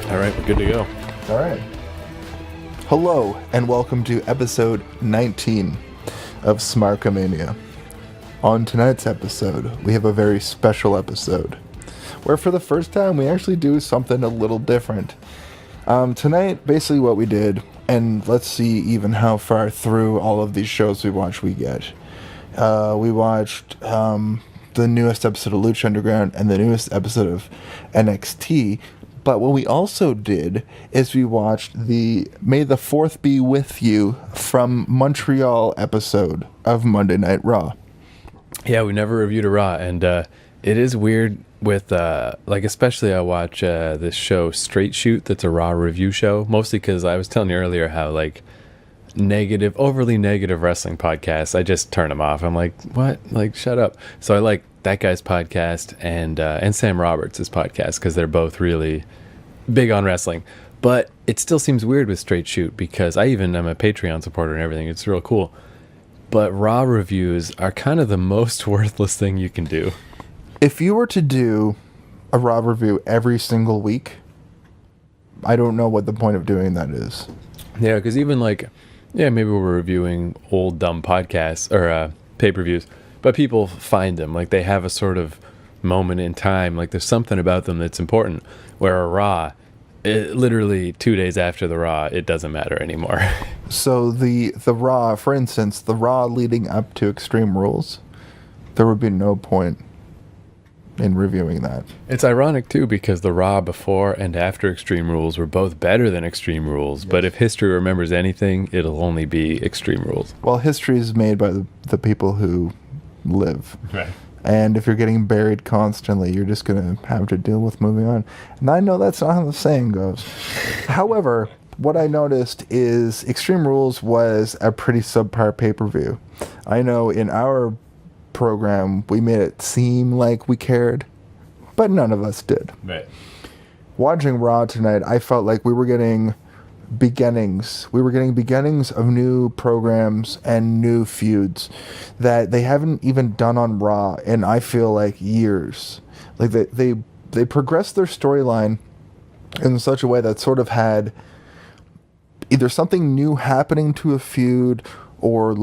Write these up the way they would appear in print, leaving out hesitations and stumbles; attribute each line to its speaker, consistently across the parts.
Speaker 1: All right, we're good to go.
Speaker 2: All right. Hello, and welcome to episode 19 of Smarkamania. On tonight's episode, we have a very special episode, where for the first time, we actually do something a little different. Tonight, basically what we did, and let's see even how far through all of these shows we get. We watched the newest episode of Lucha Underground and the newest episode of NXT. But what we also did is we watched the May the 4th Be With You from Montreal episode of Monday Night Raw.
Speaker 1: Yeah, we never reviewed a Raw, and it is weird with, especially I watch this show, Straight Shoot, that's a Raw review show, mostly because I was telling you earlier how, overly negative wrestling podcasts, I just turn them off. I'm like, what? Shut up. So I like that guy's podcast and Sam Roberts' podcast because they're both really big on wrestling. But it still seems weird with Straight Shoot because I even am a Patreon supporter and everything. It's real cool. But Raw reviews are kind of the most worthless thing you can do.
Speaker 2: If you were to do a Raw review every single week, I don't know what the point of doing that is.
Speaker 1: Yeah, because even maybe we're reviewing old dumb podcasts or pay-per-views, but people find them. They have a sort of moment in time. There's something about them that's important. Where a Raw, literally 2 days after the Raw, it doesn't matter anymore.
Speaker 2: So the Raw, for instance, the Raw leading up to Extreme Rules, there would be no point in reviewing that. It's
Speaker 1: ironic, too, because the Raw before and after Extreme Rules were both better than Extreme Rules. Yes. But if history remembers anything, it'll only be Extreme Rules.
Speaker 2: Well, history is made by the people who live.
Speaker 1: Right.
Speaker 2: And if you're getting buried constantly, you're just going to have to deal with moving on. And I know that's not how the saying goes. However, what I noticed is Extreme Rules was a pretty subpar pay-per-view. I know in our program, we made it seem like we cared, but none of us did.
Speaker 1: Right.
Speaker 2: Watching Raw tonight, I felt like we were getting beginnings. We were getting beginnings of new programs and new feuds that they haven't even done on Raw in, I feel like, years. They progressed their storyline in such a way that sort of had either something new happening to a feud or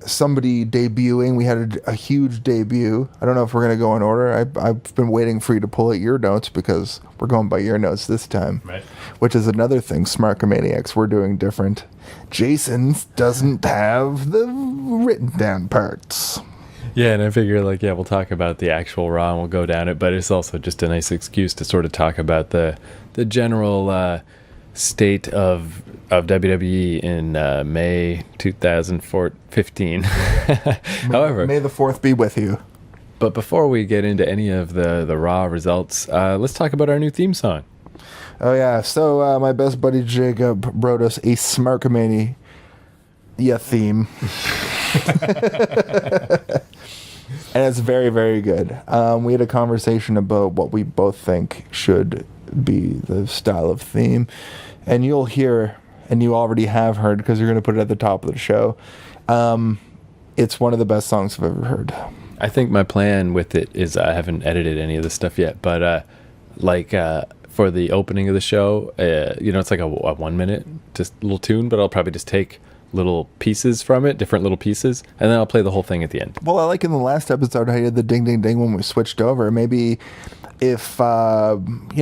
Speaker 2: somebody debuting. We had a huge debut. I don't know if we're going to go in order. I've been waiting for you to pull out your notes because we're going by your notes this time.
Speaker 1: Right.
Speaker 2: Which is another thing, Smarkamaniacs, we're doing different. Jason doesn't have the written down parts.
Speaker 1: Yeah, and I figure we'll talk about the actual Raw and we'll go down it, but it's also just a nice excuse to sort of talk about the general state of WWE in May 2015. However,
Speaker 2: May the 4th be with you.
Speaker 1: But before we get into any of the Raw results, let's talk about our new theme song.
Speaker 2: Oh yeah, so my best buddy Jacob wrote us a Smarkamania theme. And it's very, very good. We had a conversation about what we both think should be the style of theme. And you'll hear, and you already have heard because you're going to put it at the top of the show, it's one of the best songs I've ever heard.
Speaker 1: I think my plan with it is I haven't edited any of this stuff yet, but for the opening of the show, it's like a 1 minute, just little tune, but I'll probably just take little pieces from it, different little pieces, and then I'll play the whole thing at the end.
Speaker 2: Well, I like in the last episode how you had the ding, ding, ding when we switched over. Maybe if, you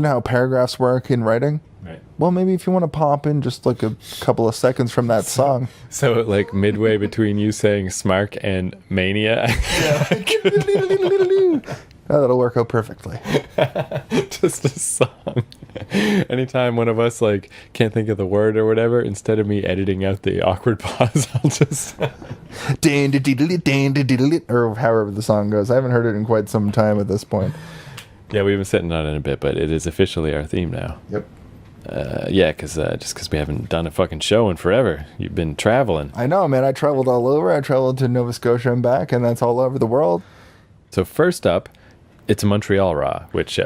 Speaker 2: know how paragraphs work in writing?
Speaker 1: Right.
Speaker 2: Well, maybe if you want to pop in just a couple of seconds from that song.
Speaker 1: So midway between you saying Smark and Mania.
Speaker 2: Oh, that'll work out perfectly.
Speaker 1: Just a song. Anytime one of us can't think of the word or whatever, instead of me editing out the awkward pause, I'll just
Speaker 2: or however the song goes. I haven't heard it in quite some time at this point.
Speaker 1: Yeah, we've been sitting on it a bit, but it is officially our theme now.
Speaker 2: Yep.
Speaker 1: Just because we haven't done a fucking show in forever. You've been traveling.
Speaker 2: I know, man. I traveled all over. I traveled to Nova Scotia and back, and that's all over the world.
Speaker 1: So first up, it's a Montreal Raw, which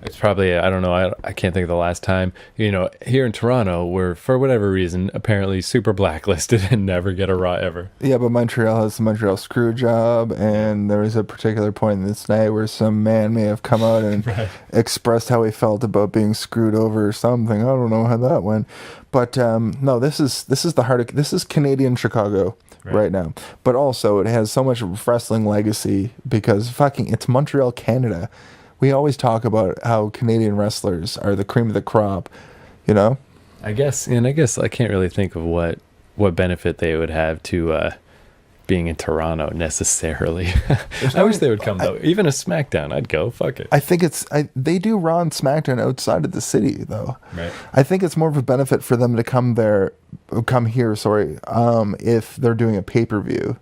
Speaker 1: It's probably, I don't know, I can't think of the last time. You know, here in Toronto, we're, for whatever reason, apparently super blacklisted and never get a Raw ever.
Speaker 2: Yeah, but Montreal has the Montreal screw job, and there was a particular point in this night where some man may have come out and expressed how he felt about being screwed over or something. I don't know how that went, but no, this is the heart of this is Canadian Chicago right now. But also, it has so much wrestling legacy because it's Montreal, Canada. We always talk about how Canadian wrestlers are the cream of the crop, you know?
Speaker 1: I guess I can't really think of what benefit they would have to being in Toronto necessarily. I wish they would come though. Even a SmackDown, I'd go. Fuck it.
Speaker 2: I think they do Raw and SmackDown outside of the city though.
Speaker 1: Right.
Speaker 2: I think it's more of a benefit for them to come here. If they're doing a pay-per-view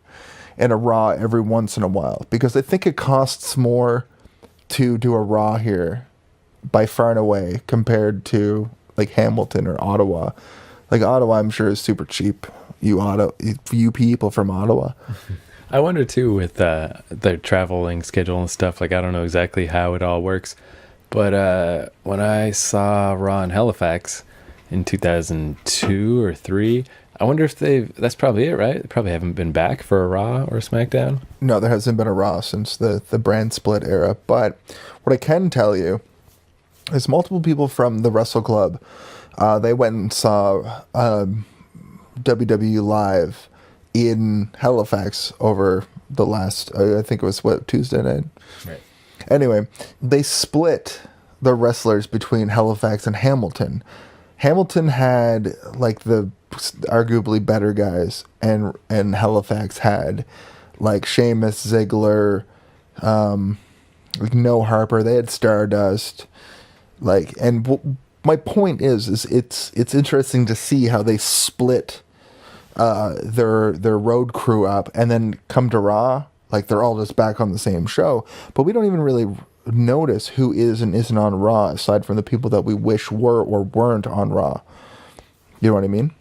Speaker 2: and a Raw every once in a while, because I think it costs more to do a Raw here by far and away compared to like Hamilton or Ottawa. Like Ottawa, I'm sure is super cheap. You people from Ottawa.
Speaker 1: I wonder too with their traveling schedule and stuff. Like I don't know exactly how it all works, but when I saw Raw in Halifax in 2002 or 3, I wonder if that's probably it, right? They probably haven't been back for a Raw or a SmackDown.
Speaker 2: No, there hasn't been a Raw since the brand split era. But what I can tell you is multiple people from the Wrestle Club, they went and saw WWE Live in Halifax over the last, I think it was, Tuesday night?
Speaker 1: Right.
Speaker 2: Anyway, they split the wrestlers between Halifax and Hamilton. Hamilton had like the arguably better guys, and Halifax had like Sheamus, Ziggler, like No Harper. They had Stardust. Like, and my point is it's interesting to see how they split their road crew up, and then come to Raw, like they're all just back on the same show. But we don't even really notice who is and isn't on Raw, aside from the people that we wish were or weren't on Raw. You know what I mean?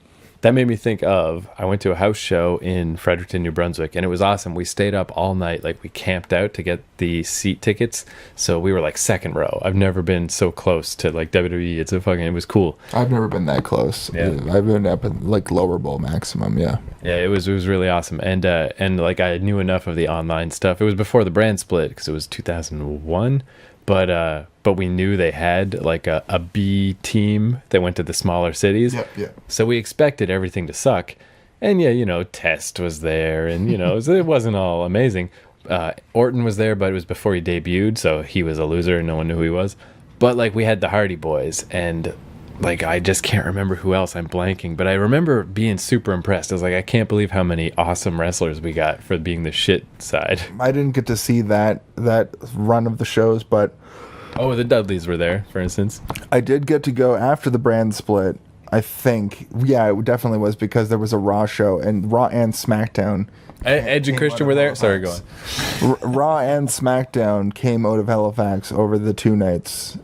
Speaker 1: That made me think of, I went to a house show in Fredericton, New Brunswick, and it was awesome. We stayed up all night. Like, we camped out to get the seat tickets, so we were like second row. I've never been so close to like WWE. It was cool.
Speaker 2: I've never been that close.
Speaker 1: Yeah.
Speaker 2: I've been up in like lower bowl maximum. Yeah.
Speaker 1: Yeah, it was really awesome. And like I knew enough of the online stuff. It was before the brand split because it was 2001. But we knew they had like a B team that went to the smaller cities.
Speaker 2: Yeah.
Speaker 1: So we expected everything to suck. And yeah, you know, Test was there, and you know, it wasn't all amazing. Orton was there, but it was before he debuted, so he was a loser and no one knew who he was. But like we had the Hardy Boys, and like I just can't remember who else. I'm blanking, but I remember being super impressed. I was like, I can't believe how many awesome wrestlers we got for being the shit side.
Speaker 2: I didn't get to see that run of the shows, but
Speaker 1: oh, the Dudleys were there, for instance.
Speaker 2: I did get to go after the brand split. I think, yeah, it definitely was because there was a Raw show, and Raw and SmackDown.
Speaker 1: Edge and Christian were there. Sorry, go on.
Speaker 2: Raw and SmackDown came out of Halifax over the 2 nights.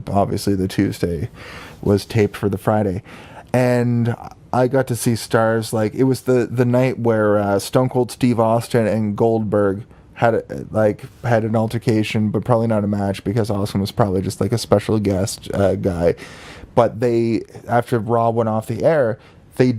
Speaker 2: Obviously the Tuesday was taped for the Friday, and I got to see stars. Like, it was the night where Stone Cold Steve Austin and Goldberg had an altercation, but probably not a match because Austin was probably just like a special guest guy. But after Raw went off the air, they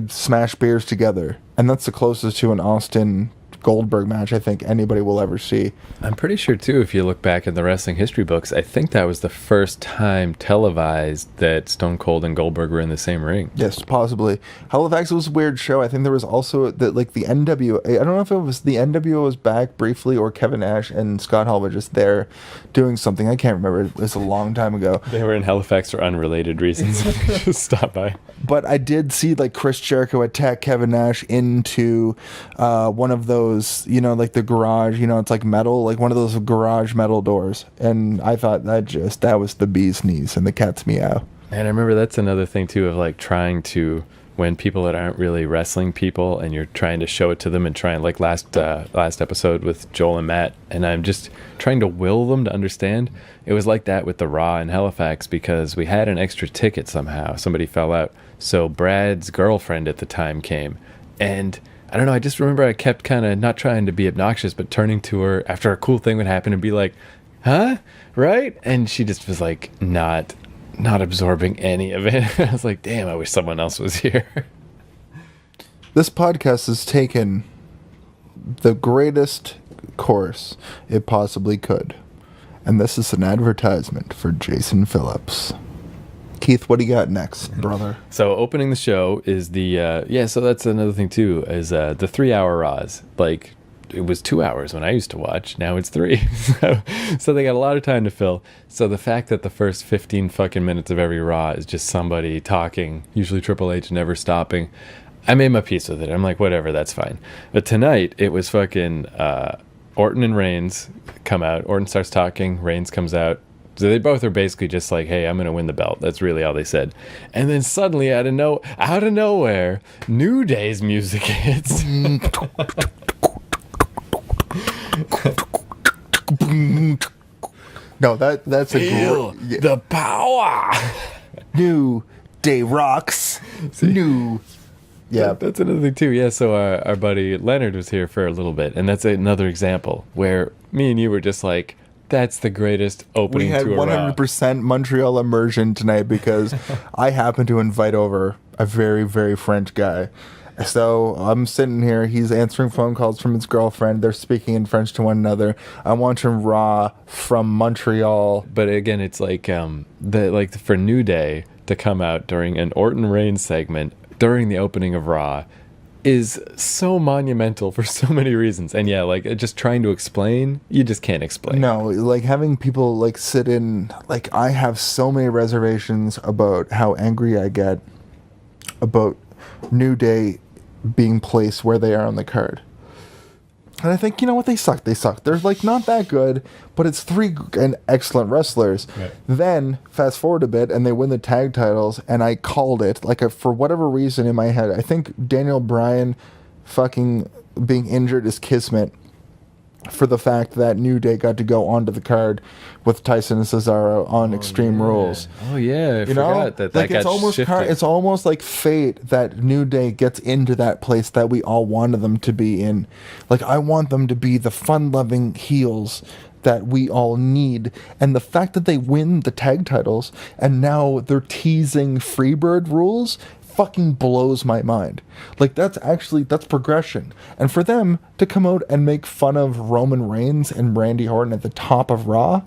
Speaker 2: smashed beers together, and that's the closest to an Austin Goldberg match I think anybody will ever see.
Speaker 1: I'm pretty sure too, if you look back in the wrestling history books, I think that was the first time televised that Stone Cold and Goldberg were in the same ring.
Speaker 2: Yes, possibly. Halifax was a weird show. I think there was also the NWO. I don't know if it was the NWO was back briefly or Kevin Nash and Scott Hall were just there doing something. I can't remember. It was a long time ago.
Speaker 1: They were in Halifax for unrelated reasons. Just stop by.
Speaker 2: But I did see like Chris Jericho attack Kevin Nash into one of those, like the garage, it's like metal, like one of those garage metal doors. And I thought that was the bee's knees and the cat's meow.
Speaker 1: And I remember that's another thing too of like trying to, when people that aren't really wrestling people and you're trying to show it to them and trying, like last episode with Joel and Matt, and I'm just trying to will them to understand. It was like that with the Raw in Halifax because we had an extra ticket somehow. Somebody fell out. So Brad's girlfriend at the time came, and I don't know, I just remember I kept kind of not trying to be obnoxious, but turning to her after a cool thing would happen and be like, huh? Right? And she just was like not absorbing any of it. I was like, damn, I wish someone else was here.
Speaker 2: This podcast has taken the greatest course it possibly could. And this is an advertisement for Jason Phillips. Keith, what do you got next, brother?
Speaker 1: So opening the show is the so that's another thing too, is the 3-hour Raws. Like, it was 2 hours when I used to watch. Now it's 3. So they got a lot of time to fill. So the fact that the first 15 fucking minutes of every Raw is just somebody talking, usually Triple H, never stopping, I made my peace with it. I'm like, whatever, that's fine. But tonight it was fucking Orton and Reigns come out. Orton starts talking, Reigns comes out. So they both are basically just like, hey, I'm going to win the belt. That's really all they said. And then suddenly, out of nowhere, New Day's music hits.
Speaker 2: No, that's a
Speaker 1: Feel the power.
Speaker 2: New Day rocks. New. Yeah.
Speaker 1: That's another thing, too. Yeah, so our buddy Leonard was here for a little bit. And that's another example where me and you were just like, that's the greatest opening
Speaker 2: to a Raw. We had 100% Montreal immersion tonight because I happened to invite over a very, very French guy. So I'm sitting here. He's answering phone calls from his girlfriend. They're speaking in French to one another. I'm watching Raw from Montreal.
Speaker 1: But again, it's like for New Day to come out during an Orton Reigns segment during the opening of Raw is so monumental for so many reasons. And yeah, like just trying to explain, you just can't explain.
Speaker 2: No, like having people like sit in, like I have so many reservations about how angry I get about New Day being placed where they are on the card. And I think, you know what, they suck. They're like not that good, but it's 3 excellent wrestlers. Right. Then fast forward a bit and they win the tag titles and I called it like for whatever reason in my head. I think Daniel Bryan fucking being injured is kismet for the fact that New Day got to go onto the card with Tyson and Cesaro on Extreme Rules.
Speaker 1: Oh yeah, I forgot that
Speaker 2: like
Speaker 1: got
Speaker 2: it's almost
Speaker 1: shifted.
Speaker 2: It's almost like fate that New Day gets into that place that we all wanted them to be in. Like I want them to be the fun-loving heels that we all need, and the fact that they win the tag titles and now they're teasing Freebird rules fucking blows my mind. Like that's progression. And for them to come out and make fun of Roman Reigns and Randy Orton at the top of Raw.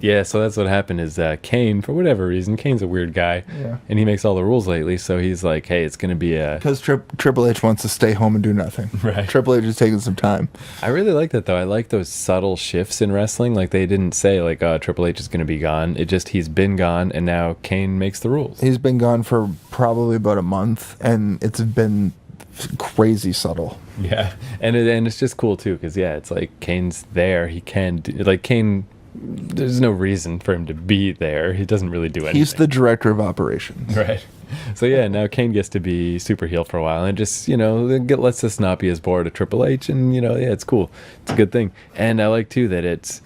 Speaker 1: Yeah, so that's what happened is Kane, for whatever reason, Kane's a weird guy, and he makes all the rules lately, so he's like, hey, it's going to be a...
Speaker 2: Because Triple H wants to stay home and do nothing.
Speaker 1: Right.
Speaker 2: Triple H is taking some time.
Speaker 1: I really like that, though. I like those subtle shifts in wrestling. Like, they didn't say, like, Triple H is going to be gone. It just, he's been gone, and now Kane makes the rules.
Speaker 2: He's been gone for probably about a month, and it's been crazy subtle.
Speaker 1: Yeah, and it's just cool, too, because, yeah, it's like Kane's there. He can do... Like, Kane... There's no reason for him to be there. He doesn't really do anything.
Speaker 2: He's the director of operations.
Speaker 1: Right. So yeah, now Kane gets to be super heel for a while, and just, you know, lets us not be as bored of Triple H, and, you know, yeah, it's cool. It's a good thing. And I like too that it's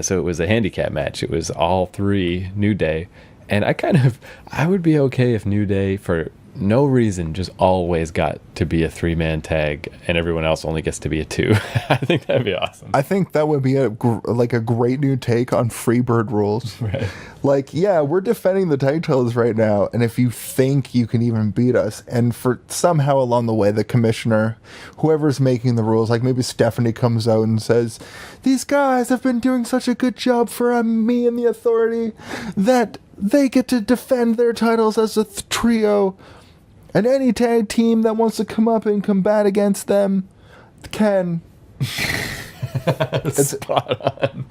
Speaker 1: so it was a handicap match. It was all 3 New Day, and I would be okay if New Day for no reason just always got to be a 3-man tag and everyone else only gets to be a 2. I think that'd be awesome.
Speaker 2: I think that would be a great new take on Freebird rules.
Speaker 1: Right.
Speaker 2: Like, yeah, we're defending the tag titles right now, and if you think you can even beat us, and for somehow along the way the commissioner, whoever's making the rules, like maybe Stephanie comes out and says, these guys have been doing such a good job for me and the Authority that they get to defend their titles as a trio. And any tag team that wants to come up and combat against them can.
Speaker 1: It's spot on.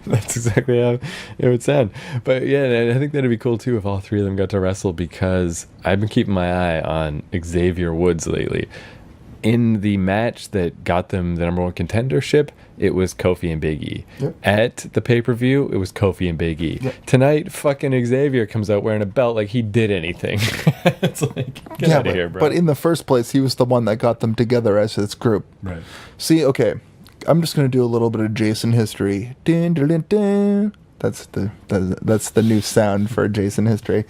Speaker 1: That's exactly how it would sound. But yeah, I think that'd be cool too if all 3 of them got to wrestle, because I've been keeping my eye on Xavier Woods lately. In the match that got them the number 1 contendership, it was Kofi and Big E. Yep. At the pay-per-view, it was Kofi and Big E. Yep. Tonight, fucking Xavier comes out wearing a belt like he did anything. It's like, get out of here, bro.
Speaker 2: But in the first place, he was the one that got them together as this group.
Speaker 1: Right.
Speaker 2: See, okay, I'm just going to do a little bit of Jason history. Dun, dun, dun, dun. That's the new sound for Jason history.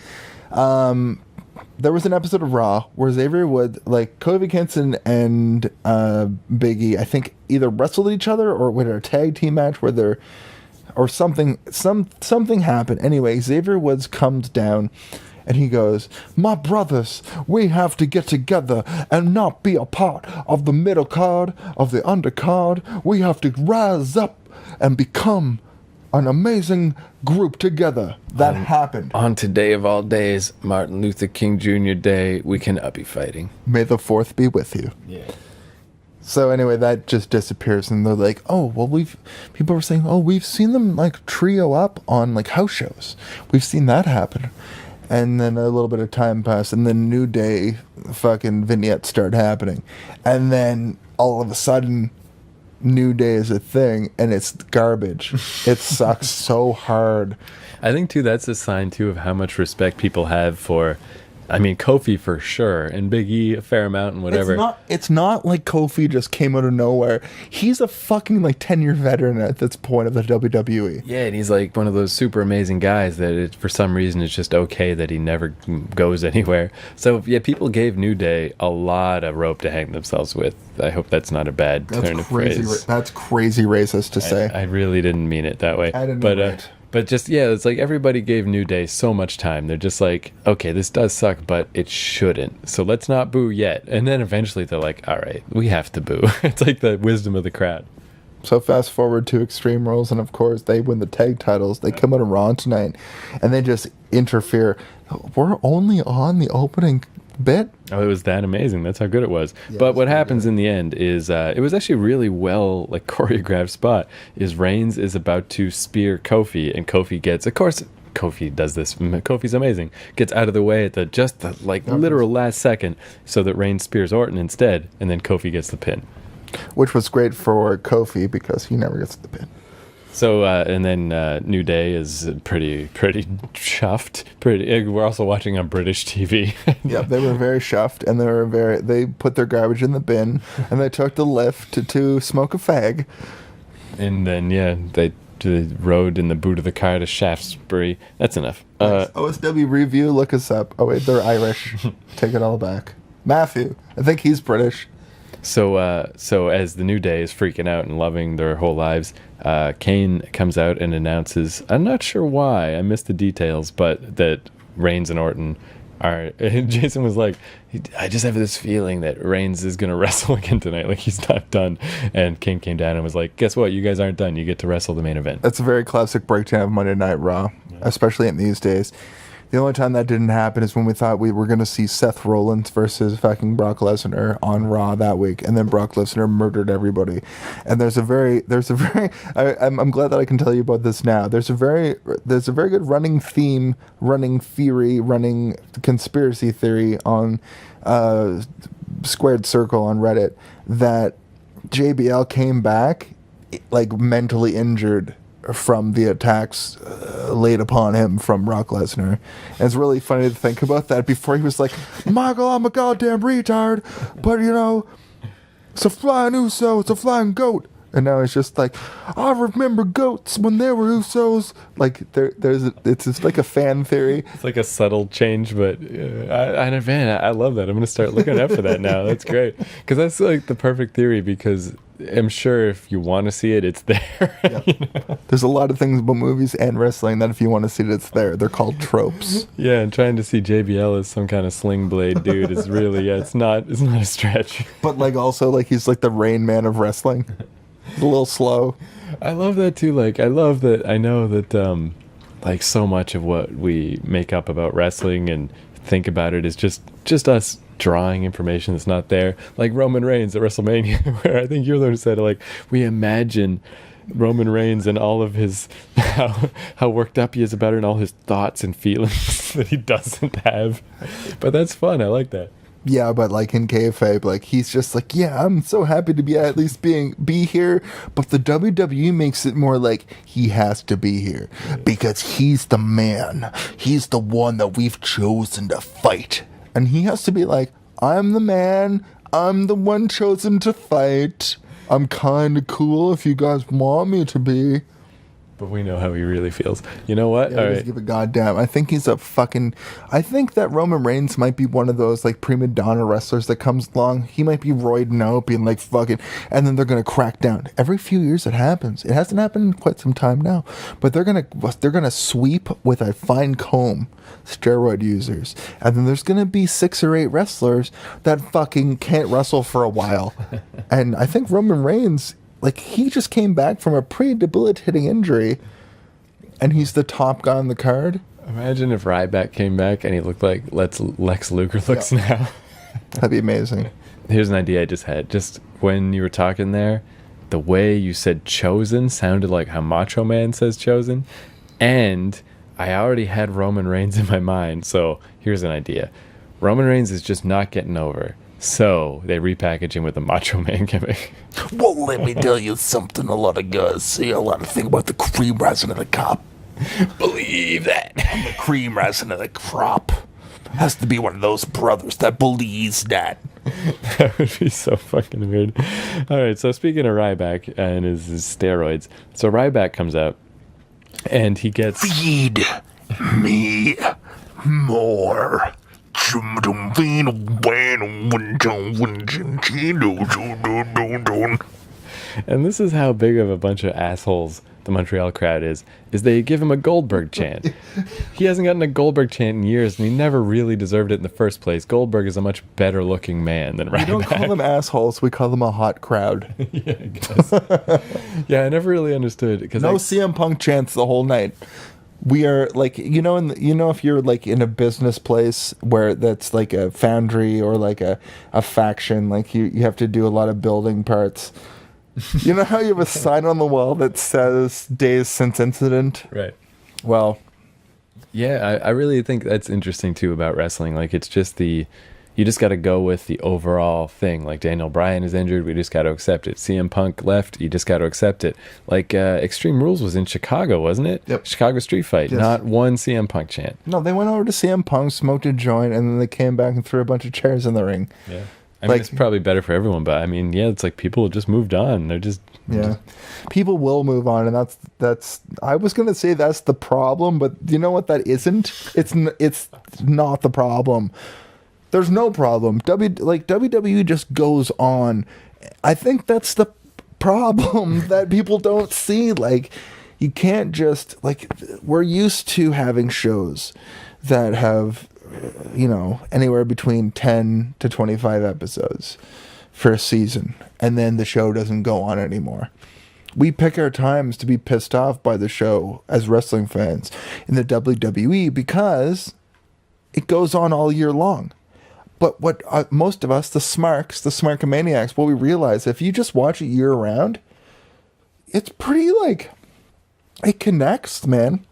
Speaker 2: There was an episode of Raw where Xavier Woods, like Kofi Kingston and Big E, I think either wrestled each other or with a tag team match where they're or something. Something happened. Anyway, Xavier Woods comes down, and he goes, "My brothers, we have to get together and not be a part of the middle card, of the undercard. We have to rise up and become an amazing group together." That happened.
Speaker 1: On today of all days, Martin Luther King Jr. Day, we cannot be fighting.
Speaker 2: May the 4th be with you.
Speaker 1: Yeah.
Speaker 2: So anyway, that just disappears, and they're like, "Oh, well, people were saying, oh, we've seen them like trio up on like house shows. We've seen that happen." And then a little bit of time passed, and then New Day fucking vignettes started happening, and then all of a sudden, New Day is a thing, and it's garbage. It sucks so hard.
Speaker 1: I think too that's a sign too of how much respect people have for, I mean, Kofi for sure, and Big E a fair amount and whatever.
Speaker 2: It's not like Kofi just came out of nowhere. He's a fucking like 10-year veteran at this point of the WWE.
Speaker 1: Yeah, and he's like one of those super amazing guys that for some reason it's just okay that he never goes anywhere. So yeah, people gave New Day a lot of rope to hang themselves with. I hope that's not a bad turn of phrase.
Speaker 2: That's crazy racist to say.
Speaker 1: I really didn't mean it that way.
Speaker 2: I didn't mean it.
Speaker 1: But just, yeah, it's like everybody gave New Day so much time. They're just like, okay, this does suck, but it shouldn't. So let's not boo yet. And then eventually they're like, all right, we have to boo. It's like the wisdom of the crowd.
Speaker 2: So fast forward to Extreme Rules, and of course they win the tag titles. They come out of Raw tonight, and they just interfere. We're only on the opening bit.
Speaker 1: Oh, it was that amazing. That's how good it was. Yeah, but what happens in the end is it was actually really well like choreographed spot. Is Reigns is about to spear Kofi, and Kofi gets, of course, Kofi does this. Kofi's amazing. Gets out of the way at the like literal last second, so that Reigns spears Orton instead, and then Kofi gets the pin,
Speaker 2: which was great for Kofi because he never gets the pin.
Speaker 1: So and then New Day is pretty chuffed. We're also watching on British TV.
Speaker 2: Yeah, they were very chuffed, and they put their garbage in the bin, and they took the lift to smoke a fag.
Speaker 1: And then they rode in the boot of the car to Shaftesbury. That's enough.
Speaker 2: Nice. OSW review. Look us up. Oh wait, they're Irish. Take it all back. Matthew, I think he's British.
Speaker 1: So as the New Day is freaking out and loving their whole lives, Kane comes out and announces, I'm not sure why, I missed the details, but that Reigns and Orton are, and Jason was like, I just have this feeling that Reigns is going to wrestle again tonight, like he's not done. And Kane came down and was like, guess what, you guys aren't done, you get to wrestle the main event.
Speaker 2: That's a very classic breakdown of Monday Night Raw, especially in these days. The only time that didn't happen is when we thought we were going to see Seth Rollins versus fucking Brock Lesnar on Raw that week, and then Brock Lesnar murdered everybody. And I'm glad that I can tell you about this now. There's a very good running theme, running theory, running conspiracy theory on Squared Circle on Reddit that JBL came back like mentally injured from the attacks laid upon him from Brock Lesnar. And it's really funny to think about that. Before he was like, Michael, I'm a goddamn retard, but it's a flying Uso, it's a flying goat. And now it's just like, I remember goats when they were Usos. Like it's just like a fan theory.
Speaker 1: It's like a subtle change, but I love that. I'm gonna start looking out for that now. That's great, because that's like the perfect theory. Because I'm sure if you want to see it, it's there.
Speaker 2: Yep. There's a lot of things about movies and wrestling that if you want to see it, it's there. They're called tropes.
Speaker 1: Yeah, and trying to see JBL as some kind of sling blade dude is really it's not a stretch.
Speaker 2: But like also like he's like the Rain Man of wrestling. It's a little slow.
Speaker 1: I love that too. Like I love that. I know that like so much of what we make up about wrestling and think about it is just us drawing information that's not there. Like Roman Reigns at WrestleMania, where I think you're the one who said like we imagine Roman Reigns and all of his how worked up he is about it and all his thoughts and feelings that he doesn't have. But that's fun. I like that.
Speaker 2: Yeah, but like in kayfabe, like he's just like, yeah, I'm so happy to be at least be here. But the WWE makes it more like he has to be here because he's the man. He's the one that we've chosen to fight, and he has to be like, I'm the man. I'm the one chosen to fight. I'm kind of cool if you guys want me to be.
Speaker 1: But we know how he really feels. You know what?
Speaker 2: Yeah,
Speaker 1: All
Speaker 2: he doesn't
Speaker 1: right.
Speaker 2: give a goddamn. I think he's a fucking. I think that Roman Reigns might be one of those like prima donna wrestlers that comes along. He might be roiding out, being like fucking, and then they're gonna crack down. Every few years it happens. It hasn't happened in quite some time now, but they're gonna sweep with a fine comb steroid users, and then there's gonna be 6 or 8 wrestlers that fucking can't wrestle for a while. And I think Roman Reigns, like, he just came back from a pretty debilitating injury. And he's the top guy on the card.
Speaker 1: Imagine if Ryback came back and he looked like Lex Luger looks now.
Speaker 2: That'd be amazing.
Speaker 1: Here's an idea I just had. Just when you were talking there, the way you said chosen sounded like how Macho Man says chosen. And I already had Roman Reigns in my mind. So here's an idea. Roman Reigns is just not getting over. So they repackage him with a Macho Man gimmick.
Speaker 2: Well, let me tell you something. A lot of guys say a lot of things about the cream rising to the top.
Speaker 1: Believe that.
Speaker 2: The cream rising to the crop. Has to be one of those brothers that believes that.
Speaker 1: That would be so fucking weird. All right, so speaking of Ryback and his steroids, so Ryback comes out and he gets...
Speaker 2: Feed me more.
Speaker 1: And this is how big of a bunch of assholes the Montreal crowd is they give him a Goldberg chant. He hasn't gotten a Goldberg chant in years, and he never really deserved it in the first place. Goldberg is a much better looking man than Ryback.
Speaker 2: We don't call them assholes, we call them a hot crowd.
Speaker 1: Yeah, I guess. Yeah, I never really understood. Because
Speaker 2: No CM Punk chants the whole night. We are like, if you're like in a business place where that's like a foundry or like a faction, like you have to do a lot of building parts. You know how you have a sign on the wall that says days since incident?
Speaker 1: Right.
Speaker 2: Well,
Speaker 1: yeah, I really think that's interesting too about wrestling. Like, it's just you just got to go with the overall thing. Like, Daniel Bryan is injured, we just got to accept it. CM Punk left, you just got to accept it. Like, Extreme Rules was in Chicago, wasn't it?
Speaker 2: Yep.
Speaker 1: Chicago Street Fight,
Speaker 2: Yes.
Speaker 1: not one CM Punk chant.
Speaker 2: no, they went over to CM Punk, smoked a joint, and then they came back and threw a bunch of chairs in the ring.
Speaker 1: Yeah. I mean,
Speaker 2: Like-
Speaker 1: it's probably better for everyone, but I mean, yeah, it's like people just moved on. They're just...
Speaker 2: Yeah. People will move on, and that's I was going to say that's the problem, but you know what that isn't? It's not the problem. There's no problem. WWE just goes on. I think that's the problem that people don't see. Like, you can't just, like, we're used to having shows that have, anywhere between 10 to 25 episodes for a season, and then the show doesn't go on anymore. We pick our times to be pissed off by the show as wrestling fans in the WWE because it goes on all year long. But what most of us, the Smarkamaniacs, what we realize, if you just watch it year round, it's pretty, like, it connects, man.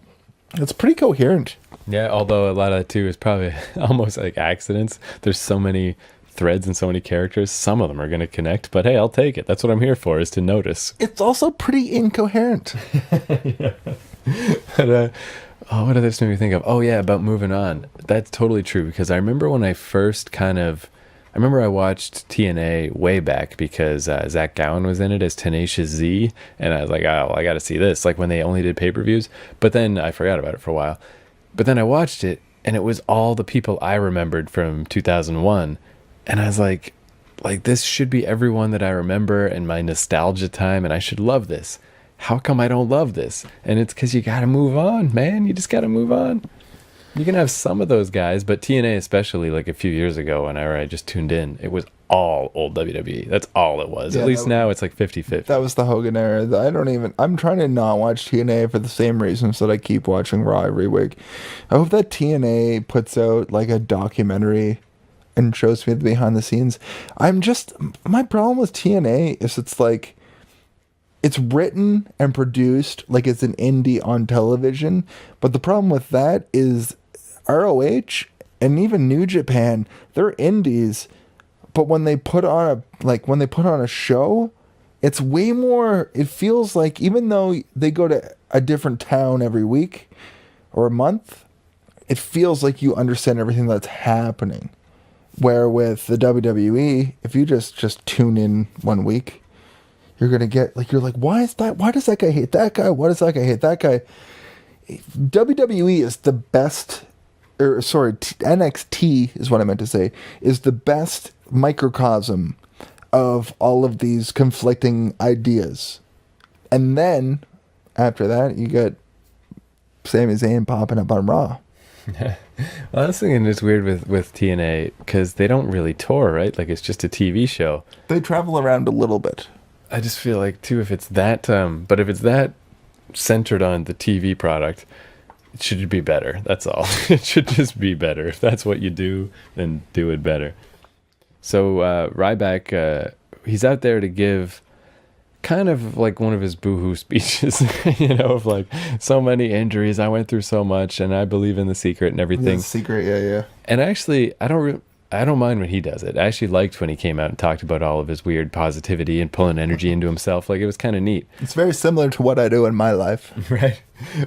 Speaker 2: It's pretty coherent.
Speaker 1: Yeah, although a lot of that too is probably almost like accidents. There's so many threads and so many characters. Some of them are going to connect, but hey, I'll take it. That's what I'm here for, is to notice.
Speaker 2: It's also pretty incoherent.
Speaker 1: But, what did this make me think of? Oh yeah, about moving on. That's totally true, because I remember when I first I watched TNA way back because Zach Gowen was in it as Tenacious Z, and I was like, oh, I got to see this, like when they only did pay-per-views. But then I forgot about it for a while. But then I watched it, and it was all the people I remembered from 2001, and I was like, this should be everyone that I remember in my nostalgia time, and I should love this. How come I don't love this? And it's because you got to move on, man. You just got to move on. You can have some of those guys, but TNA especially, like a few years ago whenever I just tuned in, it was all old WWE. That's all it was.
Speaker 2: Yeah,
Speaker 1: At least now it's like 50-50.
Speaker 2: That was the Hogan era. I'm trying to not watch TNA for the same reasons that I keep watching Raw every week. I hope that TNA puts out like a documentary and shows me the behind the scenes. My problem with TNA is it's written and produced like it's an indie on television, but the problem with that is ROH and even New Japan, they're indies, but when they put on a show, it's way more, it feels like, even though they go to a different town every week or a month, it feels like you understand everything that's happening. Where with the WWE, if you just tune in one week, You're gonna get like you're like, why does that guy hate that guy? Why does that guy hate that guy? WWE is the best, or sorry, NXT is what I meant to say, is the best microcosm of all of these conflicting ideas. And then after that, you get Sami Zayn popping up on Raw.
Speaker 1: Well, I was thinking it's weird with TNA because they don't really tour, right? Like it's just a TV show.
Speaker 2: They travel around a little bit.
Speaker 1: I just feel like too, if it's that, but if it's that centered on the TV product, it should be better. That's all. It should just be better. If that's what you do, then do it better. So Ryback, he's out there to give kind of like one of his boohoo speeches, of like, so many injuries, I went through so much, and I believe in the secret and everything.
Speaker 2: The secret, yeah.
Speaker 1: And actually, I don't mind when he does it. I actually liked when he came out and talked about all of his weird positivity and pulling energy into himself. Like, it was kind of neat.
Speaker 2: It's very similar to what I do in my life.
Speaker 1: Right.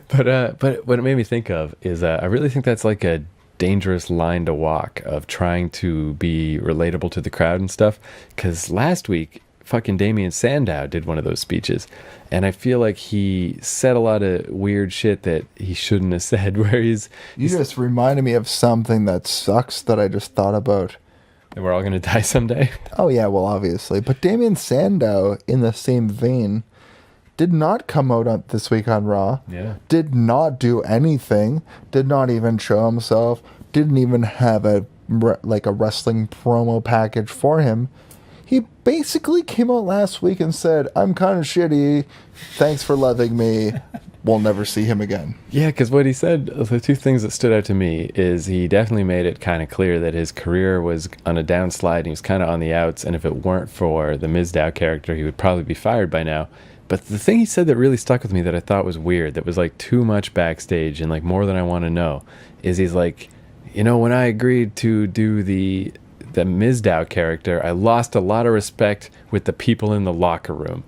Speaker 1: But what it made me think of is I really think that's like a dangerous line to walk of trying to be relatable to the crowd and stuff. Because last week, fucking Damien Sandow did one of those speeches, and I feel like he said a lot of weird shit that he shouldn't have said, where he's
Speaker 2: just reminded me of something that sucks that I just thought about.
Speaker 1: And we're all gonna die someday.
Speaker 2: Oh yeah, well obviously. But Damien Sandow, in the same vein, did not come out this week on Raw.
Speaker 1: Yeah.
Speaker 2: Did not do anything. Did not even show himself. Didn't even have a wrestling promo package for him. He basically came out last week and said, I'm kind of shitty. Thanks for loving me. We'll never see him again.
Speaker 1: Yeah, because what he said, the two things that stood out to me is he definitely made it kind of clear that his career was on a downslide and he was kind of on the outs. And if it weren't for the Mizdow character, he would probably be fired by now. But the thing he said that really stuck with me that I thought was weird, that was like too much backstage and like more than I want to know, is he's like, when I agreed to do the Mizdow character, I lost a lot of respect with the people in the locker room.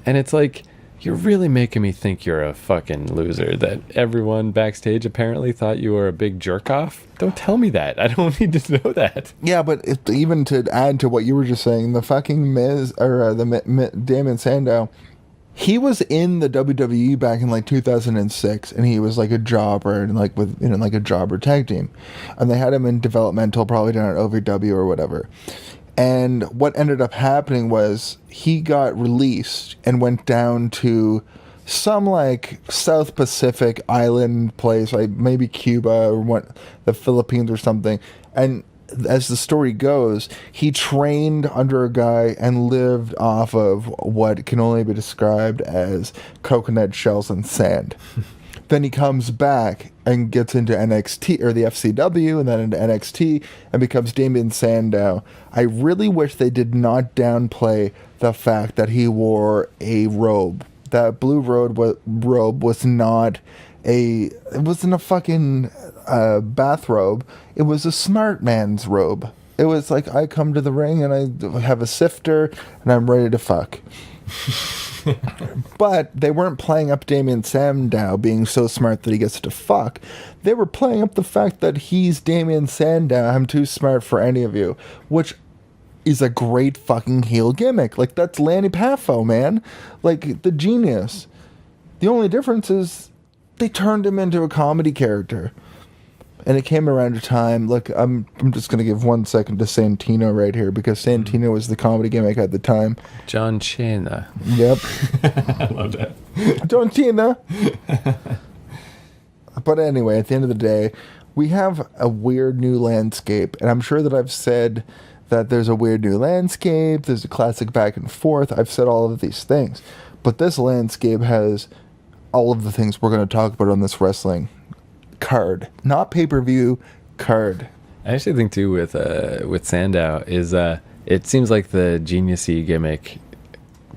Speaker 1: And it's like, you're really making me think you're a fucking loser, that everyone backstage apparently thought you were a big jerk off. Don't tell me that. I don't need to know that.
Speaker 2: Yeah, but even to add to what you were just saying, the fucking Damien Sandow, he was in the WWE back in like 2006, and he was like a jobber and like with like a jobber tag team, and they had him in developmental, probably down at OVW or whatever. And what ended up happening was he got released and went down to some like South Pacific island place, like maybe Cuba or the Philippines or something. And as the story goes, he trained under a guy and lived off of what can only be described as coconut shells and sand. Then he comes back and gets into NXT or the FCW and then into NXT and becomes Damien Sandow. I really wish they did not downplay the fact that he wore a robe. That blue robe was not it wasn't a fucking bathrobe. It was a smart man's robe. It was like, I come to the ring and I have a sifter and I'm ready to fuck. But they weren't playing up Damien Sandow being so smart that he gets to fuck. They were playing up the fact that he's Damien Sandow. I'm too smart for any of you, which is a great fucking heel gimmick. Like, that's Lanny Poffo, man. Like, the genius. The only difference is they turned him into a comedy character. And it came around a time, look, I'm just going to give 1 second to Santino right here, because Santino was the comedy gimmick at the time.
Speaker 1: John Cena.
Speaker 2: Yep.
Speaker 1: I love that.
Speaker 2: John Cena. But anyway, at the end of the day, we have a weird new landscape. And I'm sure that I've said that there's a weird new landscape, there's a classic back and forth. I've said all of these things. But this landscape has all of the things we're going to talk about on this wrestling card, not pay-per-view card.
Speaker 1: I actually think too with Sandow is it seems like the genius-y gimmick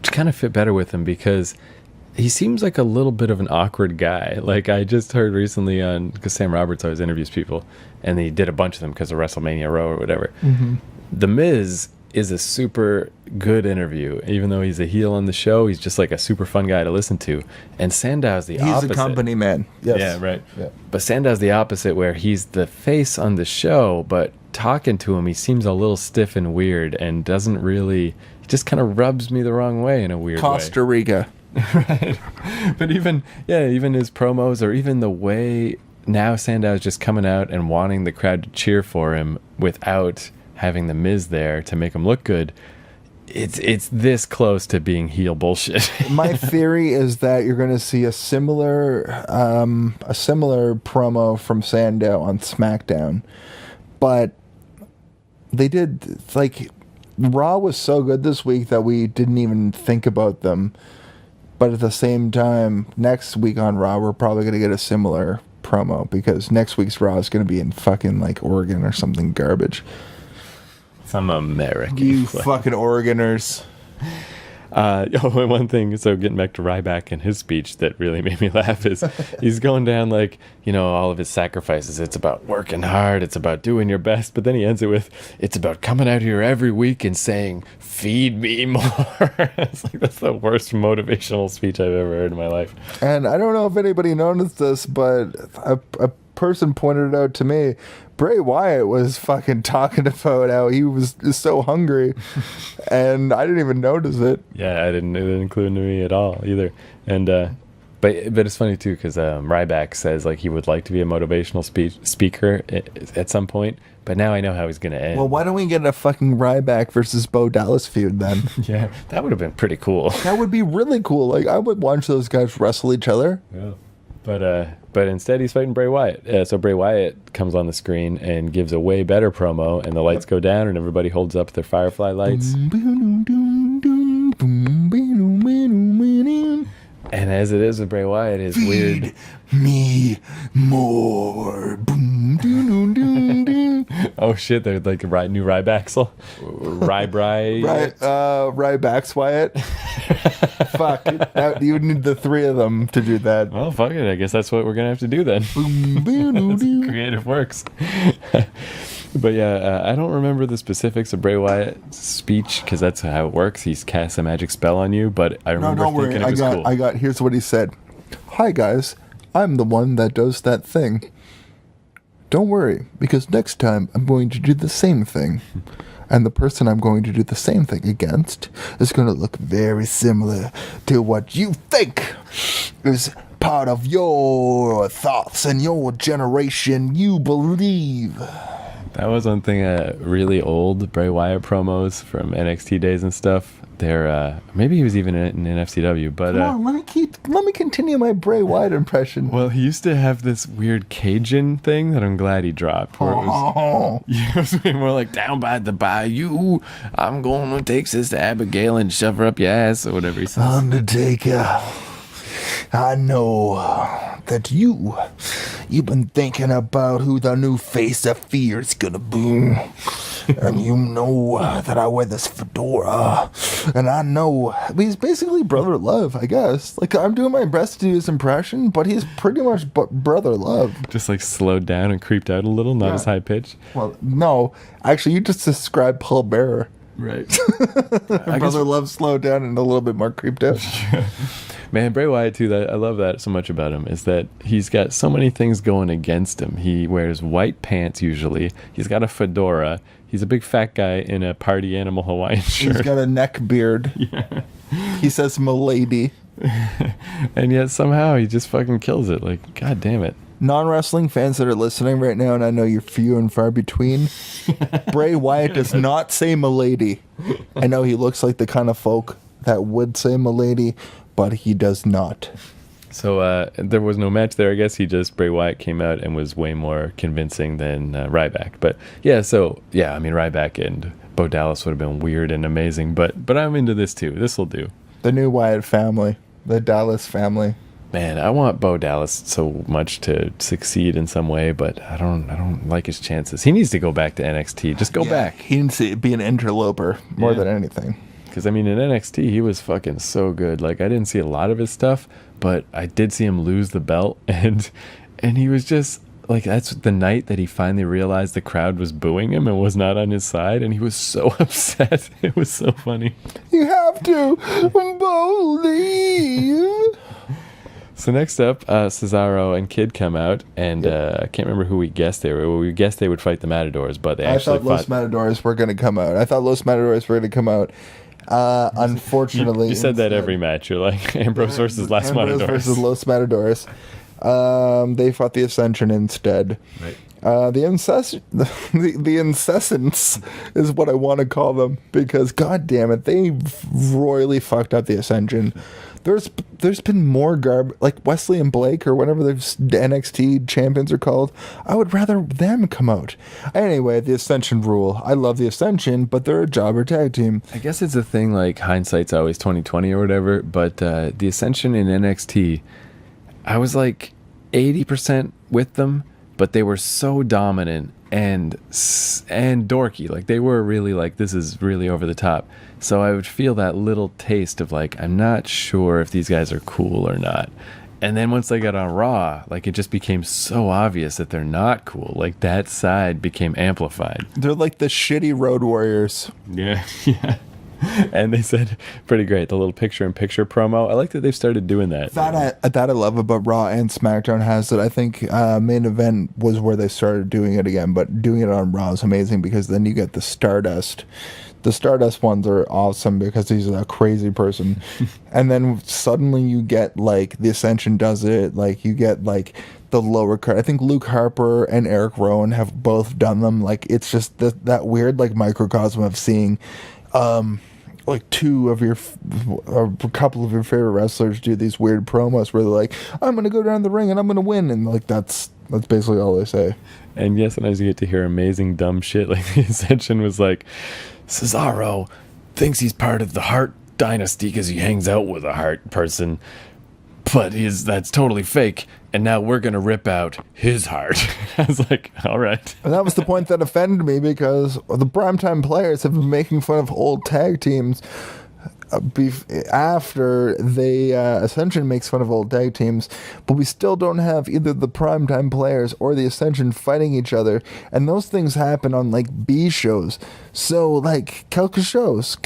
Speaker 1: kind of fit better with him, because he seems like a little bit of an awkward guy. Like, I just heard recently because Sam Roberts always interviews people, and he did a bunch of them because of WrestleMania Row or whatever. Mm-hmm. The Miz is a super good interview. Even though he's a heel on the show, he's just like a super fun guy to listen to. And Sandow's the opposite.
Speaker 2: He's a company man. Yes.
Speaker 1: Yeah, right.
Speaker 2: Yeah.
Speaker 1: But Sandow's the opposite, where he's the face on the show, but talking to him, he seems a little stiff and weird and doesn't really... he just kind of rubs me the wrong way in a weird way.
Speaker 2: Costa Rica.
Speaker 1: Right. But even his promos, or even the way now Sandow's just coming out and wanting the crowd to cheer for him without having the Miz there to make him look good. It's this close to being heel bullshit.
Speaker 2: My theory is that you're going to see a similar promo from Sandow on SmackDown, but they did, like, Raw was so good this week that we didn't even think about them. But at the same time, next week on Raw, we're probably going to get a similar promo, because next week's Raw is going to be in fucking, like, Oregon or something garbage.
Speaker 1: Some American.
Speaker 2: You fucking Oregoners.
Speaker 1: One thing, so getting back to Ryback and his speech that really made me laugh is he's going down like, all of his sacrifices. It's about working hard. It's about doing your best. But then he ends it with, it's about coming out here every week and saying, feed me more. It's like, that's the worst motivational speech I've ever heard in my life.
Speaker 2: And I don't know if anybody noticed this, but a person pointed it out to me. Bray Wyatt was fucking talking about how he was so hungry, and I didn't even notice it.
Speaker 1: Yeah, it didn't include me at all either. And but it's funny too, because Ryback says like he would like to be a motivational speaker at some point, but now I know how he's gonna end.
Speaker 2: Well, why don't we get a fucking Ryback versus Bo Dallas feud then?
Speaker 1: Yeah, that would have been pretty cool.
Speaker 2: That would be really cool. Like, I would watch those guys wrestle each other.
Speaker 1: Yeah. But instead he's fighting Bray Wyatt. So Bray Wyatt comes on the screen and gives a way better promo, and the lights go down and everybody holds up their Firefly lights. And as it is with Bray Wyatt, his weird...
Speaker 2: me more.
Speaker 1: Oh shit, they're like a new Rybacksel.
Speaker 2: Rybacks Wyatt. Fuck. You would need the three of them to do that.
Speaker 1: Well, fuck it. I guess that's what we're going to have to do then. Creative works. But yeah, I don't remember the specifics of Bray Wyatt's speech, because that's how it works. He's cast a magic spell on you, but I remember thinking it was cool.
Speaker 2: Here's what he said. Hi guys, I'm the one that does that thing. Don't worry, because next time I'm going to do the same thing. And the person I'm going to do the same thing against is going to look very similar to what you think is part of your thoughts and your generation you believe.
Speaker 1: That was one thing, really old Bray Wyatt promos from NXT days and stuff. They're maybe he was even in FCW, but
Speaker 2: come on, let me continue my Bray Wyatt impression.
Speaker 1: Well, he used to have this weird Cajun thing that I'm glad he dropped. Where it was more like, down by the bayou, I'm going to take Sister Abigail and shove her up your ass, or whatever he says.
Speaker 2: Undertaker, I know that you've been thinking about who the new face of fear is gonna be. And you know that I wear this fedora. And I know he's basically Brother Love, I guess. Like, I'm doing my best to do his impression, but he's pretty much Brother Love.
Speaker 1: Just like slowed down and creeped out a little, not as high pitched.
Speaker 2: Well, no. Actually, you just described Paul Bearer.
Speaker 1: Right.
Speaker 2: Brother Love slowed down and a little bit more creeped out.
Speaker 1: Man, Bray Wyatt too, I love that so much about him, is that he's got so many things going against him. He wears white pants usually. He's got a fedora. He's a big fat guy in a party animal Hawaiian shirt.
Speaker 2: He's got a neck beard. Yeah. He says "milady."
Speaker 1: And yet somehow he just fucking kills it. Like, god damn it.
Speaker 2: Non-wrestling fans that are listening right now, and I know you're few and far between, Bray Wyatt does not say "milady." I know he looks like the kind of folk that would say "milady," but he does not.
Speaker 1: So there was no match there. I guess Bray Wyatt came out and was way more convincing than Ryback. But yeah, I mean, Ryback and Bo Dallas would have been weird and amazing. But I'm into this too. This will do.
Speaker 2: The new Wyatt family, the Dallas family.
Speaker 1: Man, I want Bo Dallas so much to succeed in some way, but I don't like his chances. He needs to go back to NXT. Just go back.
Speaker 2: He needs to be an interloper more than anything.
Speaker 1: Because, I mean, in NXT, he was fucking so good. Like, I didn't see a lot of his stuff, but I did see him lose the belt. And he was just, like, that's the night that he finally realized the crowd was booing him and was not on his side. And he was so upset. It was so funny.
Speaker 2: You have to believe.
Speaker 1: So next up, Cesaro and Kid come out, and I can't remember who we guessed they were. Well, we guessed they would fight the Matadors, but they actually
Speaker 2: fought. Los Matadors were going to come out. Unfortunately,
Speaker 1: You said that
Speaker 2: instead-
Speaker 1: every match. You're like Ambrose versus Las
Speaker 2: Ambrose
Speaker 1: Matadores.
Speaker 2: versus Los Matadores. They fought the Ascension instead.
Speaker 1: Right.
Speaker 2: The Incessants is what I want to call them because, god damn it, they royally fucked up the Ascension. There's been more like Wesley and Blake or whatever the NXT champions are called. I would rather them come out. Anyway, the Ascension rule. I love the Ascension, but they're a jobber tag team.
Speaker 1: I guess it's a thing like hindsight's always 20/20 or whatever. But the Ascension in NXT, I was like 80% with them, but they were so dominant and dorky. Like they were really like, this is really over the top. So I would feel that little taste of like, I'm not sure if these guys are cool or not. And then once they got on Raw, like it just became so obvious that they're not cool. Like that side became amplified.
Speaker 2: They're like the shitty Road Warriors.
Speaker 1: Yeah, yeah. And they said, pretty great, the little picture-in-picture promo. I like that they've started doing that.
Speaker 2: That I love about Raw and SmackDown has it. I think main event was where they started doing it again, but doing it on Raw is amazing because then you get the Stardust. The Stardust ones are awesome because he's a crazy person. And then suddenly you get like the Ascension does it. Like you get like the lower card. I think Luke Harper and Eric Rowan have both done them. Like it's just that weird like microcosm of seeing like two of your or a couple of your favorite wrestlers do these weird promos where they're like, I'm gonna go down the ring and I'm gonna win, and like that's basically all they say.
Speaker 1: And yes, sometimes you get to hear amazing dumb shit. Like the Ascension was like, Cesaro thinks he's part of the Hart dynasty because he hangs out with a Hart person, but that's totally fake. And now we're gonna rip out his heart. I was like, all right.
Speaker 2: And that was the point that offended me because the primetime players have been making fun of old tag teams after they Ascension makes fun of old tag teams, but we still don't have either the primetime players or the Ascension fighting each other, and those things happen on like B shows. So like Kelka shows,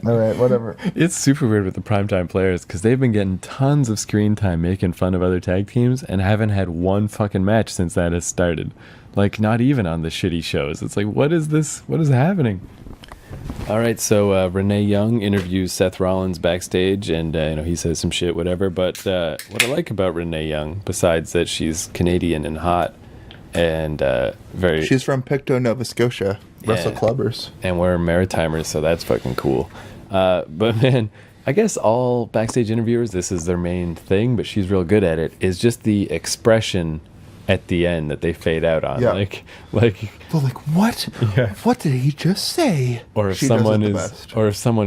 Speaker 2: all right, whatever.
Speaker 1: It's super weird with the primetime players because they've been getting tons of screen time making fun of other tag teams and haven't had one fucking match since that has started. Like not even on the shitty shows. It's like, what is this? What is happening? All right, so Renee Young interviews Seth Rollins backstage, and he says some shit, whatever. But what I like about Renee Young, besides that she's Canadian and hot, and
Speaker 2: she's from Pictou, Nova Scotia, Russell Clubbers,
Speaker 1: and we're Maritimers, so that's fucking cool. But man, I guess all backstage interviewers, this is their main thing, but she's real good at it. Is just the expression at the end that they fade out on.
Speaker 2: Yeah.
Speaker 1: Like
Speaker 2: they're like, what?
Speaker 1: Yeah.
Speaker 2: What did he just say?
Speaker 1: Or if someone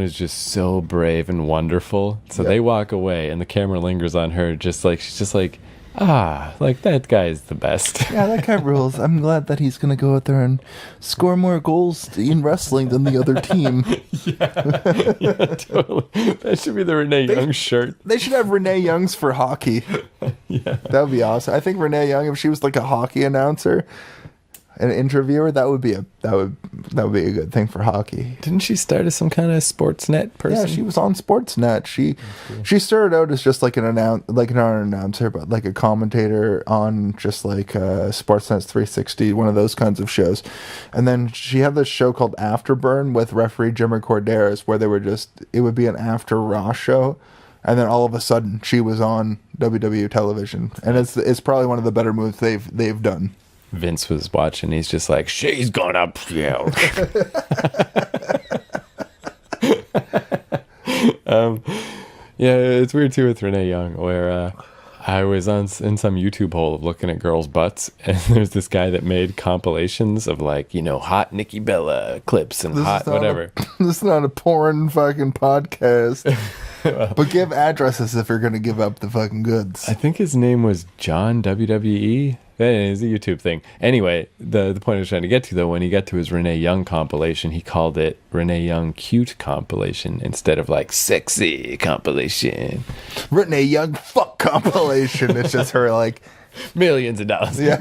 Speaker 1: is just so brave and wonderful, so they walk away and the camera lingers on her, just like she's just like, like that guy is the best.
Speaker 2: Yeah, that guy rules. I'm glad that he's gonna go out there and score more goals in wrestling than the other team.
Speaker 1: yeah, totally. That should be the Renee Young shirt.
Speaker 2: They should have Renee Young's for hockey.
Speaker 1: Yeah,
Speaker 2: that would be awesome. I think Renee Young, if she was like a hockey announcer, an interviewer, that would be a good thing for hockey.
Speaker 1: Didn't she start as some kind of Sportsnet person?
Speaker 2: Yeah, she was on Sportsnet. She started out as just like not an announcer, but like a commentator on just like Sportsnet 360, one of those kinds of shows. And then she had this show called Afterburn with referee Jimmy Corderas, where it would be an after Raw show. And then all of a sudden she was on WWE television, and it's probably one of the better moves they've done.
Speaker 1: Vince was watching. He's just like, she's gonna yell. Yeah, it's weird too with Renee Young, where I was in some YouTube hole of looking at girls' butts, and there's this guy that made compilations of like, hot Nikki Bella clips and hot whatever.
Speaker 2: This is not a porn fucking podcast. But give addresses if you're going to give up the fucking goods.
Speaker 1: I think his name was John WWE. It's a YouTube thing. Anyway, the point I was trying to get to, though, when he got to his Renee Young compilation, he called it Renee Young Cute Compilation instead of like Sexy Compilation.
Speaker 2: Renee Young Fuck Compilation. It's just her like...
Speaker 1: Millions of dollars. Yeah.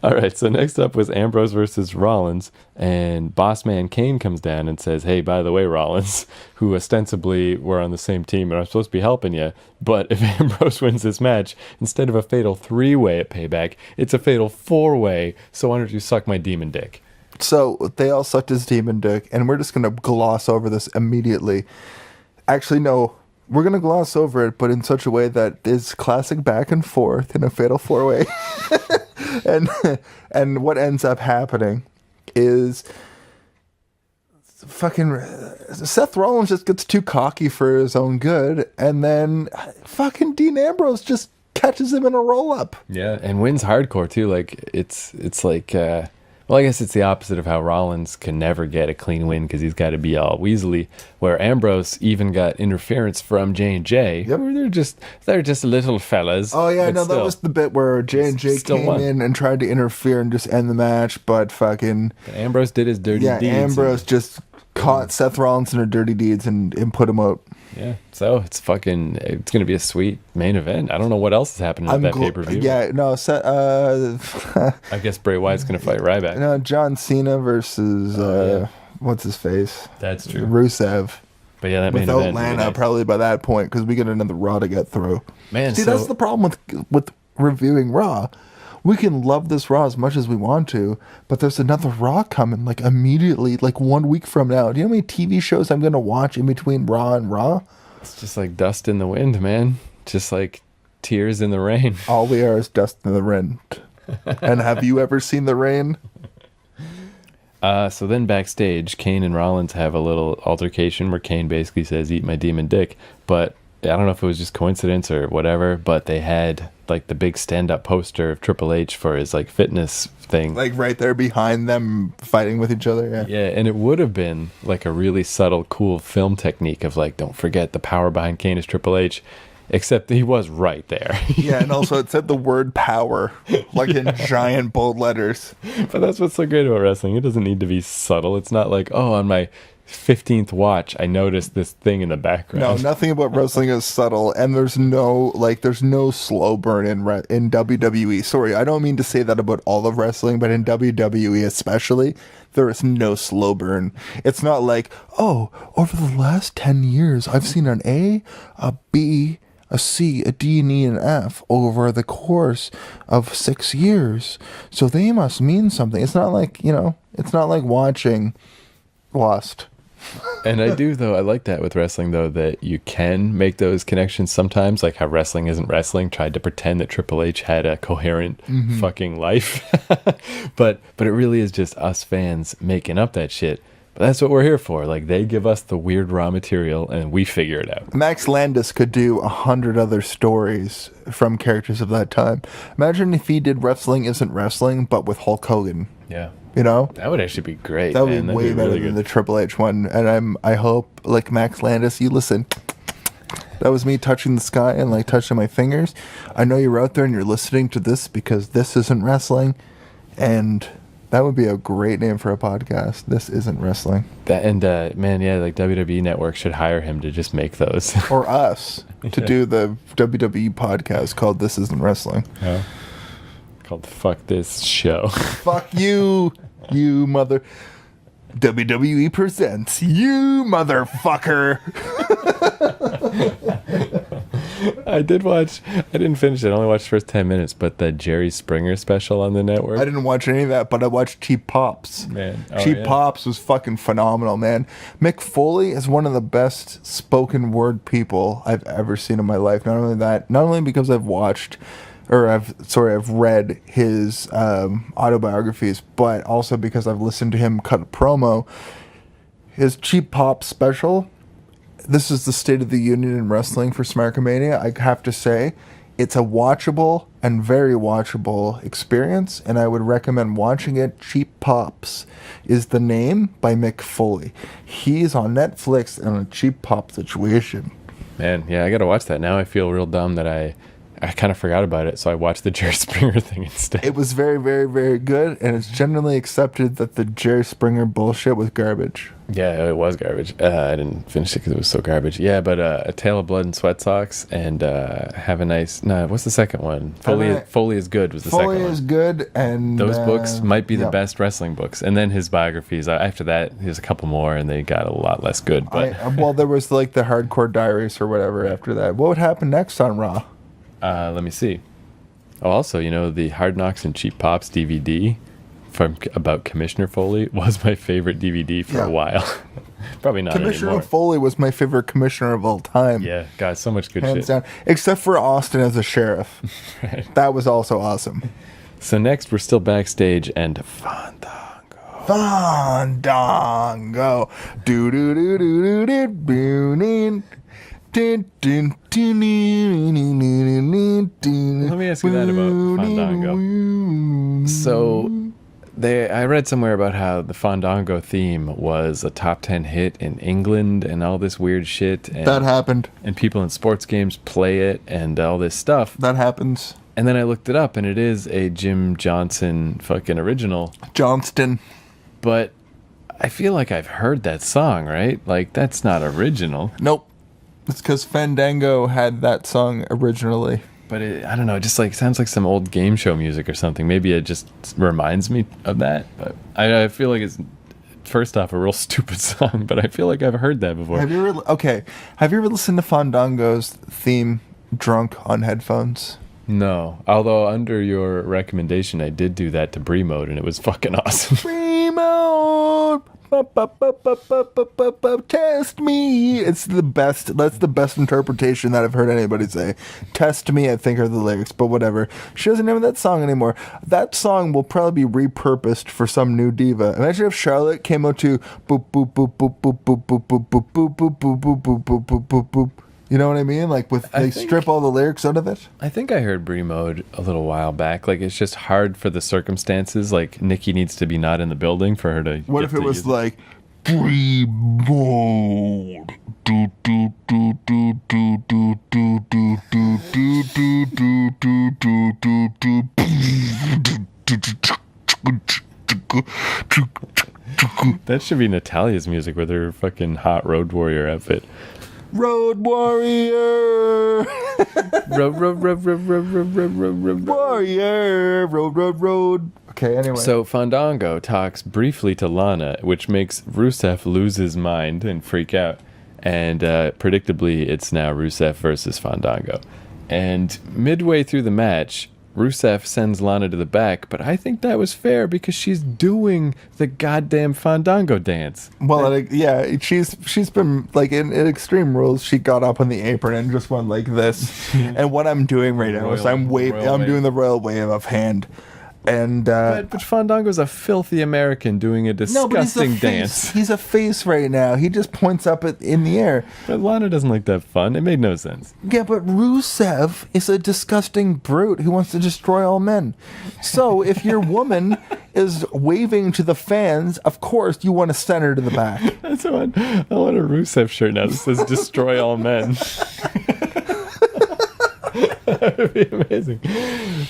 Speaker 1: All right, so next up was Ambrose versus Rollins, and Boss Man Kane comes down and says, hey, by the way, Rollins, who ostensibly were on the same team and I'm supposed to be helping you, but if Ambrose wins this match, instead of a fatal 3-way at Payback, it's a fatal 4-way, so why don't you suck my demon dick?
Speaker 2: So they all sucked his demon dick, and we're just gonna gloss over this immediately. Actually, no, we're gonna gloss over it, but in such a way that is classic back and forth in a fatal four-way. and and what ends up happening is fucking Seth Rollins just gets too cocky for his own good, and then fucking Dean Ambrose just catches him in a roll-up.
Speaker 1: Yeah, and wins hardcore too. Like it's like well, I guess it's the opposite of how Rollins can never get a clean win because he's got to be all weaselly. Where Ambrose even got interference from J&J.
Speaker 2: Yep.
Speaker 1: They're just little fellas.
Speaker 2: Oh yeah,
Speaker 1: but
Speaker 2: no,
Speaker 1: still,
Speaker 2: that was the bit where J&J
Speaker 1: still
Speaker 2: came
Speaker 1: won.
Speaker 2: in and tried to interfere and just end the match, but fucking
Speaker 1: Ambrose did his dirty deeds.
Speaker 2: Ambrose just caught Seth Rollins in her dirty deeds and put him out.
Speaker 1: Yeah, so it's gonna be a sweet main event. I don't know what else is happening at that pay-per-view.
Speaker 2: Yeah, no,
Speaker 1: I guess Bray Wyatt's gonna fight Ryback.
Speaker 2: no, John Cena versus what's his face?
Speaker 1: That's true.
Speaker 2: Rusev.
Speaker 1: But yeah, that main
Speaker 2: Without
Speaker 1: event would be
Speaker 2: Lana
Speaker 1: nice.
Speaker 2: probably by that point because we get another Raw to get through.
Speaker 1: Man,
Speaker 2: See,
Speaker 1: so
Speaker 2: that's the problem with reviewing Raw. We can love this Raw as much as we want to, but there's another Raw coming like immediately, like 1 week from now. Do you know how many TV shows I'm going to watch in between Raw and Raw?
Speaker 1: it's just like dust in the wind, man. Just like tears in the rain.
Speaker 2: All we are is dust in the wind. And have you ever seen the rain?
Speaker 1: So then backstage, Kane and Rollins have a little altercation where Kane basically says, "Eat my demon dick." But I don't know if it was just coincidence or whatever, but they had like the big stand-up poster of Triple H for his like fitness thing.
Speaker 2: Like right there behind them fighting with each other. Yeah.
Speaker 1: Yeah, and it would have been like a really subtle, cool film technique of like, don't forget the power behind Kane is Triple H, except he was right there.
Speaker 2: Yeah, and also it said the word power, like in giant bold letters.
Speaker 1: But that's what's so great about wrestling. It doesn't need to be subtle. It's not like, oh, on my 15th watch, I noticed this thing in the
Speaker 2: No,
Speaker 1: background.
Speaker 2: nothing about wrestling is subtle, and there's no slow burn in WWE. Sorry, I don't mean to say that about all of wrestling, but in WWE especially, there is no slow burn. It's not like, oh, over the last 10 years, I've seen an A, a B, a C, a D, an E, and an F over the course of 6 years. So they must mean something. It's not like, it's not like watching Lost.
Speaker 1: And I do, though. I like that with wrestling, though, that you can make those connections sometimes, like how Wrestling Isn't Wrestling tried to pretend that Triple H had a coherent fucking life. but it really is just us fans making up that shit. But that's what we're here for. Like, they give us the weird raw material, and we figure it out.
Speaker 2: Max Landis could do 100 other stories from characters of that time. Imagine if he did Wrestling Isn't Wrestling, but with Hulk Hogan.
Speaker 1: Yeah.
Speaker 2: That
Speaker 1: would actually be great.
Speaker 2: would
Speaker 1: man.
Speaker 2: be
Speaker 1: That'd
Speaker 2: way better
Speaker 1: really
Speaker 2: than
Speaker 1: good.
Speaker 2: the Triple H one. And I hope, like Max Landis, you listen. That was me touching the sky and like touching my fingers. I know you're out there and you're listening to this because this isn't wrestling, and that would be a great name for a podcast. This isn't wrestling,
Speaker 1: Man, yeah, like WWE Network should hire him to just make those.
Speaker 2: or us to
Speaker 1: Yeah.
Speaker 2: do the WWE podcast called This Isn't Wrestling.
Speaker 1: Yeah. Called Fuck This Show.
Speaker 2: Fuck you, you mother. WWE presents you motherfucker.
Speaker 1: I didn't finish it. I only watched the first 10 minutes, but the Jerry Springer special on the network.
Speaker 2: I didn't watch any of that, but I watched Cheap Pops.
Speaker 1: Man.
Speaker 2: Cheap Pops was fucking phenomenal, man. Mick Foley is one of the best spoken word people I've ever seen in my life. Not only because I've read his autobiographies, but also because I've listened to him cut a promo. His Cheap Pop special, this is the State of the Union in wrestling for Smarkamania. I have to say, it's a watchable and very watchable experience, and I would recommend watching it. Cheap Pops is the name by Mick Foley. He's on Netflix in a Cheap Pop situation.
Speaker 1: Man, yeah, I got to watch that. Now I feel real dumb that I kind of forgot about it, so I watched the Jerry Springer thing instead.
Speaker 2: It was very, very, very good, and it's generally accepted that the Jerry Springer bullshit was garbage.
Speaker 1: Yeah, it was garbage. I didn't finish it because it was so garbage. Yeah, but A Tale of Blood and Sweat Socks and Have a Nice... No, what's the second one? Foley is Good was the second one.
Speaker 2: Foley is good, and
Speaker 1: Those books might be the
Speaker 2: yeah.
Speaker 1: best wrestling books. And then his biographies. After that, there's a couple more, and they got a lot less good. But
Speaker 2: well, there was like the Hardcore Diaries or whatever after that. What would happen next on Raw?
Speaker 1: let me see. Oh, also, the Hard Knocks and Cheap Pops DVD about Commissioner Foley was my favorite DVD for a while. Probably not
Speaker 2: Commissioner
Speaker 1: anymore.
Speaker 2: Foley was my favorite commissioner of all time.
Speaker 1: Yeah, God, so much good
Speaker 2: Hands
Speaker 1: shit.
Speaker 2: down. Except for Austin as a sheriff.
Speaker 1: Right.
Speaker 2: That was also awesome.
Speaker 1: So next, we're still backstage, and
Speaker 2: Fandango. Do do do do do do do. Let
Speaker 1: me ask you that about Fandango. So, I read somewhere about how the Fandango theme was a top 10 hit in England and all this weird shit. And,
Speaker 2: That happened.
Speaker 1: And people in sports games play it and all this stuff.
Speaker 2: That happens.
Speaker 1: And then I looked it up, and it is a Jim Johnson fucking original.
Speaker 2: Johnston.
Speaker 1: But I feel like I've heard that song, right? Like, that's not original.
Speaker 2: Nope. It's because Fandango had that song originally.
Speaker 1: But I don't know, it just like sounds like some old game show music or something. Maybe it just reminds me of that. But I feel like it's, first off, a real stupid song, but I feel like I've heard that before.
Speaker 2: Have you ever listened to Fandango's theme drunk on headphones?
Speaker 1: No. Although under your recommendation, I did do that to Brie Mode, and it was fucking awesome.
Speaker 2: Free mode. Test me. It's the best. That's the best interpretation that I've heard anybody say. Test me, I think, are the lyrics, but whatever. She doesn't have that song anymore. That song will probably be repurposed for some new diva. Imagine if Charlotte came out to boop boop boop boop boop boop boop boop boop boop boop boop boop boop boop boop boop boop. You know what I mean? Like they strip all the lyrics out of it.
Speaker 1: I think I heard Brie Mode a little while back. Like, it's just hard for the circumstances. Like, Nikki needs to be not in the building for her to.
Speaker 2: What if it was like Brie Mode? Do do do do do do do do do do do do do do do.
Speaker 1: That should be Natalia's music with her fucking hot road warrior outfit.
Speaker 2: Road warrior. Warrior. Road. Okay, anyway.
Speaker 1: So Fandango talks briefly to Lana, which makes Rusev lose his mind and freak out. And predictably, it's now Rusev versus Fandango. And midway through the match, Rusev sends Lana to the back, but I think that was fair because she's doing the goddamn Fandango dance.
Speaker 2: Well, yeah, she's been like in Extreme Rules. She got up on the apron and just went like this. And what I'm doing right now is I'm doing the royal wave of hand. And
Speaker 1: but Fandango's a filthy American doing a disgusting dance.
Speaker 2: He's a face right now. He just points up in the air.
Speaker 1: But Lana doesn't like that fun. It made no sense.
Speaker 2: Yeah, but Rusev is a disgusting brute who wants to destroy all men. So if your woman is waving to the fans, of course you want to send her to the back.
Speaker 1: That's what I want a Rusev shirt now that says "Destroy all men." That would be amazing.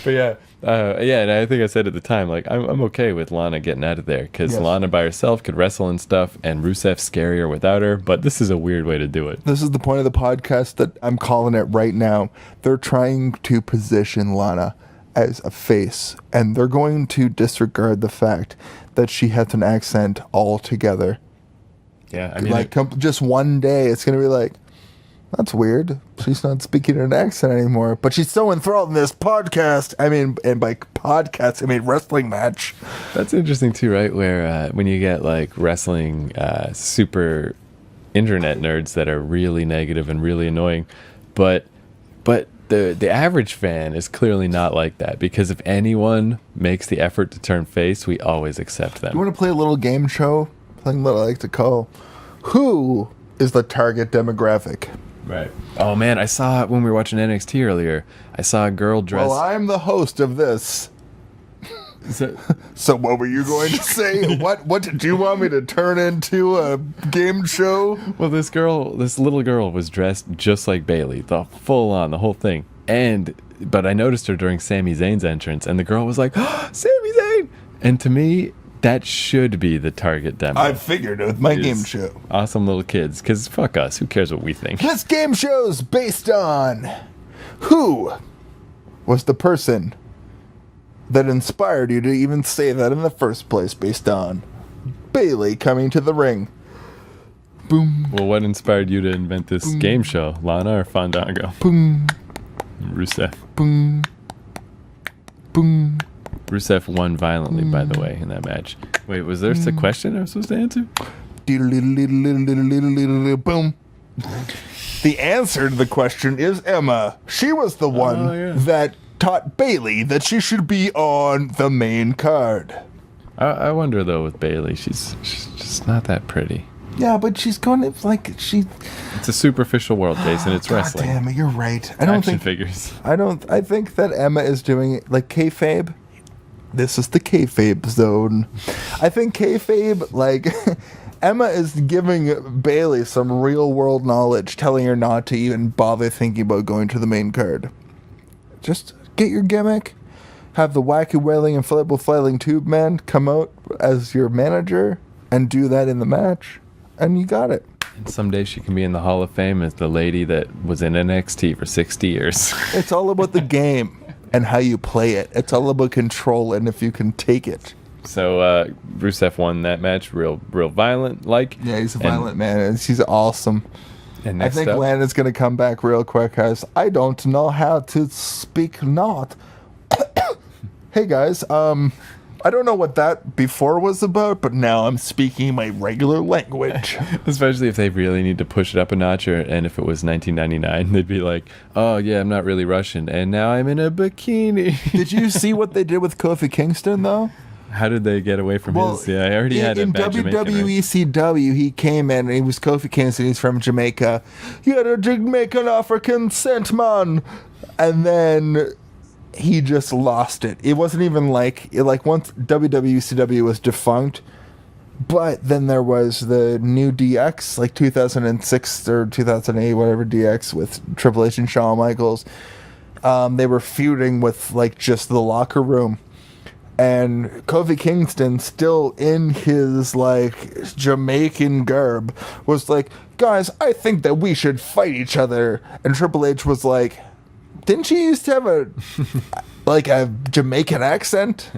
Speaker 1: But yeah, and I think I said at the time, like, I'm okay with Lana getting out of there because Lana by herself could wrestle and stuff, and Rusev's scarier without her. But this is a weird way to do it.
Speaker 2: This is the point of the podcast that I'm calling it right now. They're trying to position Lana as a face, and they're going to disregard the fact that she has an accent altogether.
Speaker 1: Yeah, I mean,
Speaker 2: like just one day, it's gonna be like, that's weird. She's not speaking in an accent anymore, but she's so enthralled in this podcast. I mean, and by podcast, I mean wrestling match.
Speaker 1: That's interesting too, right? Where when you get like wrestling super internet nerds that are really negative and really annoying, but the average fan is clearly not like that, because if anyone makes the effort to turn face, we always accept them.
Speaker 2: You want to play a little game show? Something that I like to call "Who is the Target Demographic?"
Speaker 1: Right. Oh man, I saw when we were watching NXT earlier. I saw a girl dressed.
Speaker 2: Well, I'm the host of this. So what were you going to say? What did you want me to turn into a game show?
Speaker 1: Well, this little girl was dressed just like Bayley, the whole thing. But I noticed her during Sami Zayn's entrance, and the girl was like, oh, Sami Zayn! And to me, that should be the target demo.
Speaker 2: I figured it with my game show.
Speaker 1: Awesome little kids, because fuck us, who cares what we think?
Speaker 2: This game show's based on who was the person that inspired you to even say that in the first place, based on Bayley coming to the ring. Boom.
Speaker 1: Well, what inspired you to invent this game show? Lana or Fandango?
Speaker 2: Boom.
Speaker 1: Rusev.
Speaker 2: Boom. Boom.
Speaker 1: Rusev won violently, by the way, in that match. Wait, was there a question I was supposed to answer?
Speaker 2: Boom. The answer to the question is Emma. She was the one that taught Bailey that she should be on the main card.
Speaker 1: I wonder, though, with Bailey, she's just not that pretty.
Speaker 2: Yeah, but she's going to, like,
Speaker 1: It's a superficial world, Jason. It's wrestling.
Speaker 2: Damn it, you're right.
Speaker 1: Action figures.
Speaker 2: I think that Emma is doing it like kayfabe. This is the kayfabe zone. I think kayfabe, like, Emma is giving Bailey some real world knowledge, telling her not to even bother thinking about going to the main card. Just get your gimmick, have the wacky wailing and flailing tube man come out as your manager, and do that in the match, and you got it.
Speaker 1: And someday she can be in the Hall of Fame as the lady that was in NXT for 60 years.
Speaker 2: It's all about the game and how you play it. It's all about control and if you can take it.
Speaker 1: So Rusev won that match, real violent, like.
Speaker 2: Yeah, he's a violent man, and he's awesome.
Speaker 1: And
Speaker 2: I think Landon's going to come back real quick, guys. I don't know how to speak not. Hey, guys, I don't know what that before was about, but now I'm speaking my regular language.
Speaker 1: Especially if they really need to push it up a notch, and if it was 1999, they'd be like, oh, yeah, I'm not really Russian, and now I'm in a bikini.
Speaker 2: Did you see what they did with Kofi Kingston, though?
Speaker 1: How did they get away from his? Yeah, I already had a bad Jamaican,
Speaker 2: WWE CW, he came in and he was Kofi Kingston. He's from Jamaica. He had a Jamaican African scent, man. And then he just lost it. It wasn't even like once WWE CW was defunct. But then there was the new DX, like 2006 or 2008, whatever DX with Triple H and Shawn Michaels. They were feuding with like just the locker room. And Kofi Kingston, still in his, like, Jamaican garb, was like, guys, I think that we should fight each other. And Triple H was like, didn't you used to have a Jamaican accent?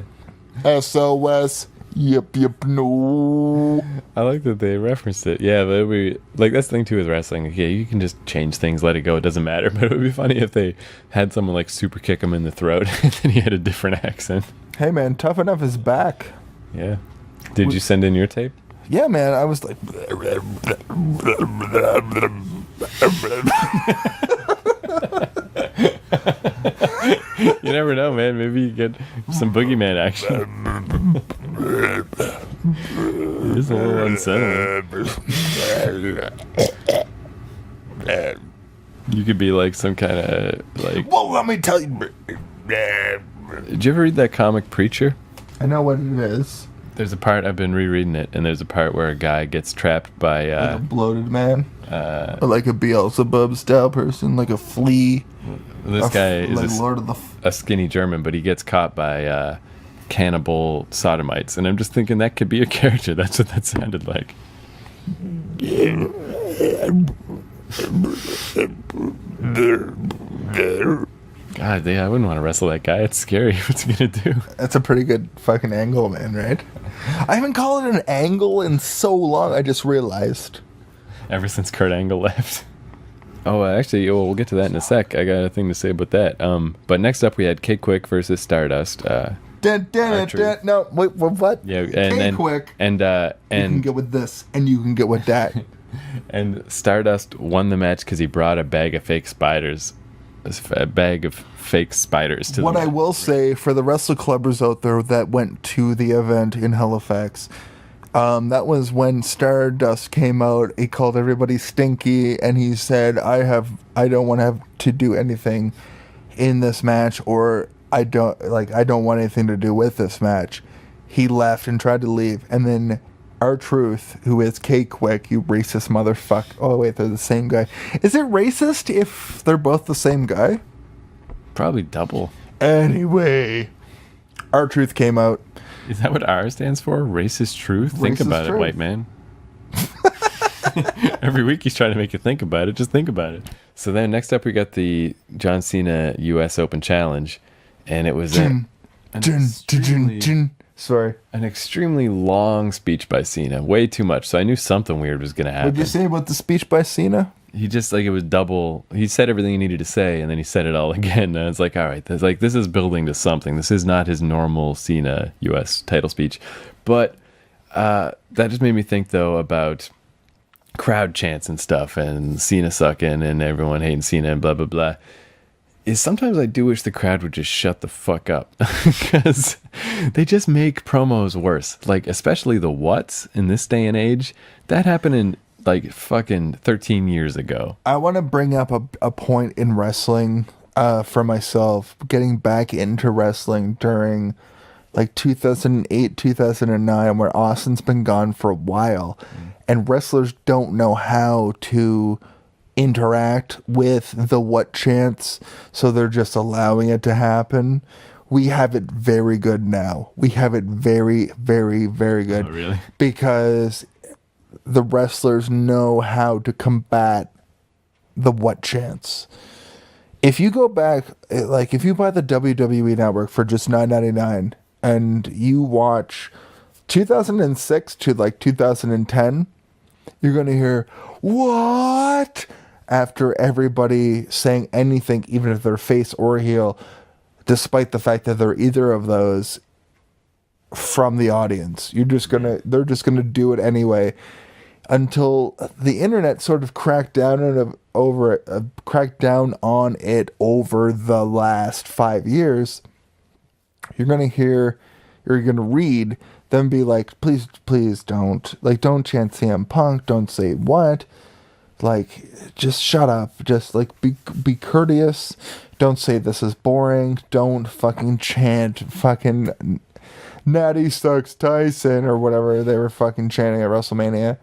Speaker 2: SOS. Yep, no.
Speaker 1: I like that they referenced it. Yeah, but that's the thing too with wrestling. Yeah, you can just change things, let it go, it doesn't matter. But it would be funny if they had someone like super kick him in the throat and then he had a different accent.
Speaker 2: Hey man, Tough Enough is back.
Speaker 1: Yeah. Did you send in your tape?
Speaker 2: Yeah, man. I was like,
Speaker 1: you never know, man. Maybe you get some boogeyman action. It is a little unsettling. You could be like some kind of like.
Speaker 2: Well, let me tell you.
Speaker 1: Did you ever read that comic Preacher?
Speaker 2: I know what it is.
Speaker 1: There's a part, I've been rereading it, and there's a part where a guy gets trapped by
Speaker 2: like a bloated man, or like a Beelzebub style person, like a flea.
Speaker 1: This guy is
Speaker 2: like
Speaker 1: a skinny German, but he gets caught by cannibal sodomites, and I'm just thinking that could be a character. That's what that sounded like. God, I wouldn't want to wrestle that guy. It's scary. What's he gonna do?
Speaker 2: That's a pretty good fucking angle, man, right? I haven't called it an angle in so long, I just realized.
Speaker 1: Ever since Kurt Angle left. Oh, actually, we'll get to that in a sec. I got a thing to say about that. But next up, we had Kid Quick versus Stardust.
Speaker 2: No, wait, what?
Speaker 1: Yeah, and
Speaker 2: Quick.
Speaker 1: And
Speaker 2: you can get with this, and you can get with that.
Speaker 1: And Stardust won the match because he brought a bag of fake spiders. A bag of fake spiders to
Speaker 2: what I will say for the Wrestle Clubbers out there that went to the event in Halifax, that was when Stardust came out. He called everybody stinky, and he said, I don't want to have to do anything in this match, or I don't want anything to do with this match. He left and tried to leave, and then R-Truth, who is K-Quick, you racist motherfucker. Oh, wait, they're the same guy. Is it racist if they're both the same guy?
Speaker 1: Probably double.
Speaker 2: Anyway, R-Truth came out.
Speaker 1: Is that what R stands for? Racist truth? Think about it, white man. Every week he's trying to make you think about it. Just think about it. So then next up we got the John Cena U.S. Open Challenge. And it was
Speaker 2: Sorry.
Speaker 1: An extremely long speech by Cena. Way too much. So I knew something weird was going to happen.
Speaker 2: What did you say about the speech by Cena?
Speaker 1: he just like it was double. He said everything he needed to say, and then he said it all again. And it's like, all right, this is building to something. This is not his normal Cena U.S. title speech, but that just made me think though about crowd chants and stuff, and Cena sucking, and everyone hating Cena, and blah blah blah. Is sometimes I do wish the crowd would just shut the fuck up because they just make promos worse. Like, especially the what's in this day and age. That happened in like fucking 13 years ago.
Speaker 2: I want to bring up a point in wrestling for myself, getting back into wrestling during like 2008, 2009, where Austin's been gone for a while, and wrestlers don't know how to interact with the what chants, so they're just allowing it to happen. We have it very good now. We have it very, very, very good.
Speaker 1: Oh, really?
Speaker 2: Because the wrestlers know how to combat the what chants. If you go back, like if you buy the WWE Network for just $9.99 and you watch 2006 to like 2010, you're going to hear, what? After everybody saying anything, even if they're face or heel, despite the fact that they're either of those from the audience. They're just gonna do it anyway, until the internet sort of cracked down on it over the last 5 years. You're gonna read them be like, please don't chant CM Punk, don't say what. Like, just shut up. Just, like, be courteous. Don't say this is boring. Don't fucking chant fucking Natty sucks Tyson or whatever they were fucking chanting at WrestleMania.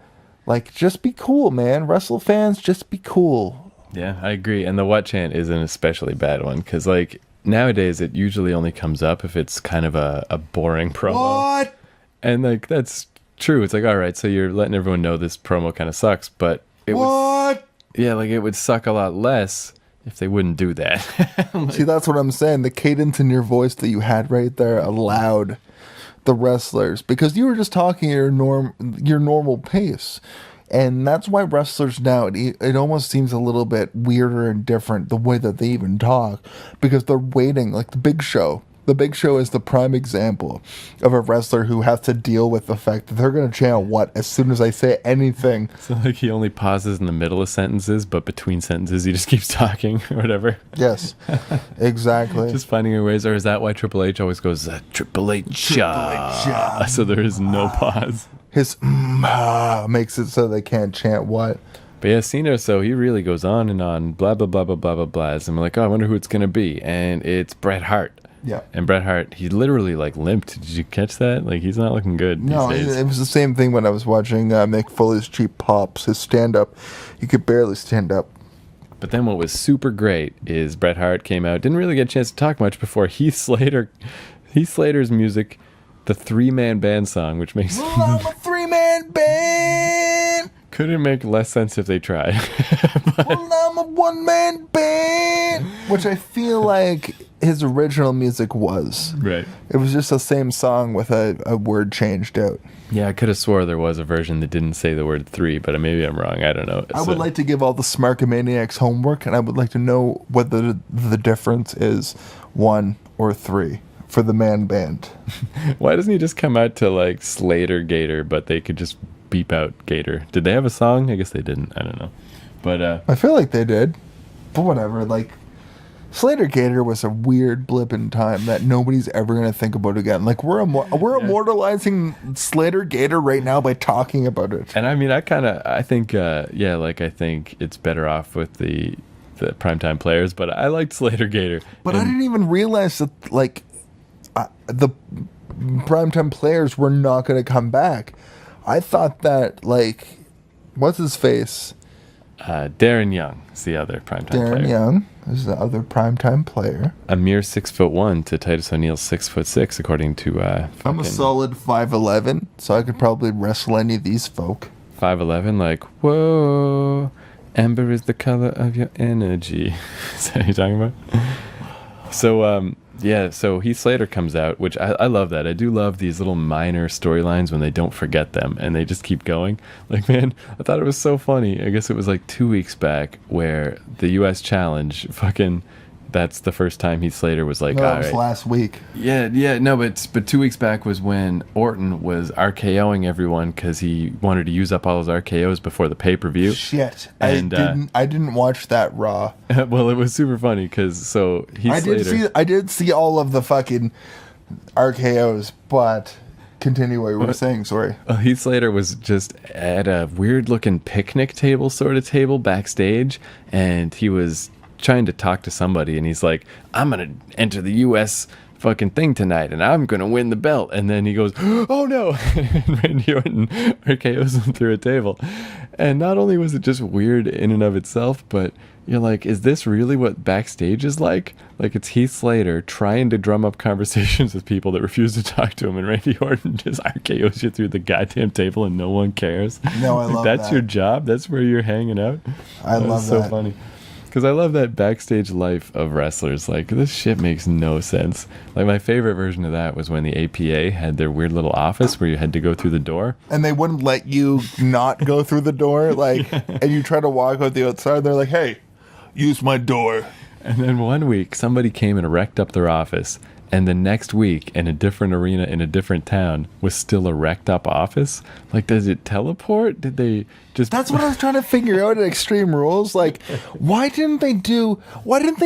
Speaker 2: Like, just be cool, man. Wrestle fans, just be cool.
Speaker 1: Yeah, I agree. And the what chant is an especially bad one because, like, nowadays it usually only comes up if it's kind of a boring promo.
Speaker 2: What?
Speaker 1: And, like, that's true. It's like, all right, so you're letting everyone know this promo kind of sucks, but... It would suck a lot less if they wouldn't do that.
Speaker 2: See, that's what I'm saying. The cadence in your voice that you had right there allowed the wrestlers, because you were just talking your normal pace. And that's why wrestlers now, it almost seems a little bit weirder and different the way that they even talk, because they're waiting, like the Big Show. The Big Show is the prime example of a wrestler who has to deal with the fact that they're going to chant what as soon as I say anything.
Speaker 1: So, like, he only pauses in the middle of sentences, but between sentences he just keeps talking or whatever.
Speaker 2: Yes, exactly.
Speaker 1: Just finding your ways. Or is that why Triple H always goes, Triple H? So there is no pause.
Speaker 2: His makes it so they can't chant what.
Speaker 1: But yeah, Cena, so he really goes on and on, blah, blah, blah, blah, blah, blah, blah. And I'm like, oh, I wonder who it's going to be. And it's Bret Hart.
Speaker 2: Yeah.
Speaker 1: And Bret Hart, he literally, like, limped. Did you catch that? Like, he's not looking good these days.
Speaker 2: It was the same thing when I was watching Mick Foley's Cheap Pops, his stand-up. He could barely stand up.
Speaker 1: But then what was super great is Bret Hart came out, didn't really get a chance to talk much before Heath Slater's music, the three-man band song, which makes...
Speaker 2: Well, I'm a three-man band!
Speaker 1: Couldn't make less sense if they tried.
Speaker 2: Well, I'm a one-man band! Which I feel like his original music was.
Speaker 1: Right.
Speaker 2: It was just the same song with a word changed out.
Speaker 1: Yeah, I could have swore there was a version that didn't say the word three, but maybe I'm wrong. I don't know.
Speaker 2: I would like to give all the Smarkamaniacs homework, and I would like to know whether the difference is 1 or 3 for the man band.
Speaker 1: Why doesn't he just come out to, like, Slater Gator, but they could just beep out Gator? Did they have a song? I guess they didn't. I don't know. But
Speaker 2: I feel like they did. But whatever, like... Slater Gator was a weird blip in time that nobody's ever going to think about again. Like, we're immortalizing Slater Gator right now by talking about it.
Speaker 1: And I mean, I think it's better off with the primetime players, but I liked Slater Gator.
Speaker 2: But I didn't even realize that, like, the primetime players were not going to come back. I thought that, like, what's his face?
Speaker 1: Darren Young is the other primetime player.
Speaker 2: Darren Young is the other primetime player.
Speaker 1: A mere 6'1" to Titus O'Neil's 6'6", according to.
Speaker 2: I'm a solid 5'11", so I could probably wrestle any of these folk.
Speaker 1: 5'11", like, whoa, amber is the color of your energy. Is that what you're talking about? So Heath Slater comes out, which I love that. I do love these little minor storylines when they don't forget them and they just keep going. Like, man, I thought it was so funny. I guess it was like 2 weeks back where the U.S. Challenge fucking. That's the first time Heath Slater was like,
Speaker 2: No,
Speaker 1: all
Speaker 2: that was
Speaker 1: right.
Speaker 2: last week.
Speaker 1: Yeah, no, but 2 weeks back was when Orton was RKOing everyone because he wanted to use up all his RKOs before the pay-per-view.
Speaker 2: Shit,
Speaker 1: And,
Speaker 2: I didn't watch that Raw.
Speaker 1: Well, it was super funny because Heath Slater.
Speaker 2: I did see all of the fucking RKOs, but continue what you were saying. Sorry.
Speaker 1: Heath Slater was just at a weird looking picnic table sort of table backstage, and he was trying to talk to somebody, and he's like, I'm gonna enter the US fucking thing tonight and I'm gonna win the belt, and then he goes, oh no, and Randy Orton RKO's him through a table. And not only was it just weird in and of itself, but you're like, is this really what backstage is like? Like, it's Heath Slater trying to drum up conversations with people that refuse to talk to him, and Randy Orton just RKO's you through the goddamn table and no one cares.
Speaker 2: No, I love
Speaker 1: That's
Speaker 2: that.
Speaker 1: your job? That's where you're hanging out?
Speaker 2: I love
Speaker 1: so
Speaker 2: that.
Speaker 1: funny. Because I love that backstage life of wrestlers. Like, this shit makes no sense. Like, my favorite version of that was when the APA had their weird little office where you had to go through the door.
Speaker 2: And they wouldn't let you not go through the door, like, and you try to walk out the outside. They're like, "Hey, use my door."
Speaker 1: And then one week, somebody came and wrecked up their office. And the next week, in a different arena in a different town, was still a wrecked up office. Like, does it teleport? Did they just...
Speaker 2: That's what I was trying to figure out at Extreme Rules. Like, why didn't they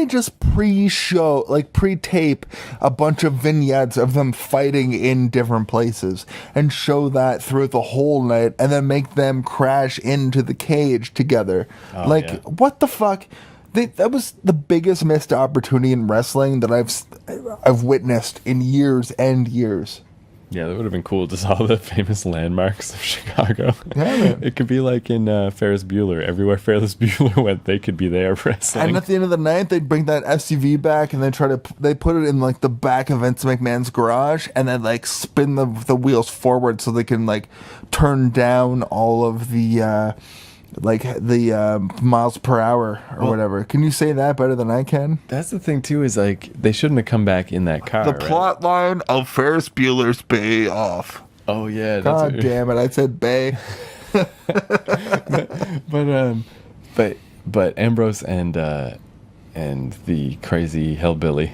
Speaker 2: just pre-show, like pre-tape a bunch of vignettes of them fighting in different places and show that throughout the whole night and then make them crash into the cage together?
Speaker 1: Oh,
Speaker 2: like,
Speaker 1: yeah.
Speaker 2: what the fuck? That was the biggest missed opportunity in wrestling that I've witnessed in years and years.
Speaker 1: Yeah, that would have been cool. Just all the famous landmarks of Chicago.
Speaker 2: Yeah, man.
Speaker 1: It could be like in Ferris Bueller. Everywhere Ferris Bueller went, they could be there wrestling.
Speaker 2: And at the end of the night, they'd bring that SUV back and they put it in like the back of Vince McMahon's garage and then like spin the wheels forward so they can like turn down all of the miles per hour or whatever. Can you say that better than I can?
Speaker 1: That's the thing too, is like they shouldn't have come back in that car.
Speaker 2: The
Speaker 1: right?
Speaker 2: plot line of Ferris Bueller's Bay Off.
Speaker 1: Oh yeah, that's
Speaker 2: God damn it! I said Bay.
Speaker 1: But Ambrose and the crazy hellbilly,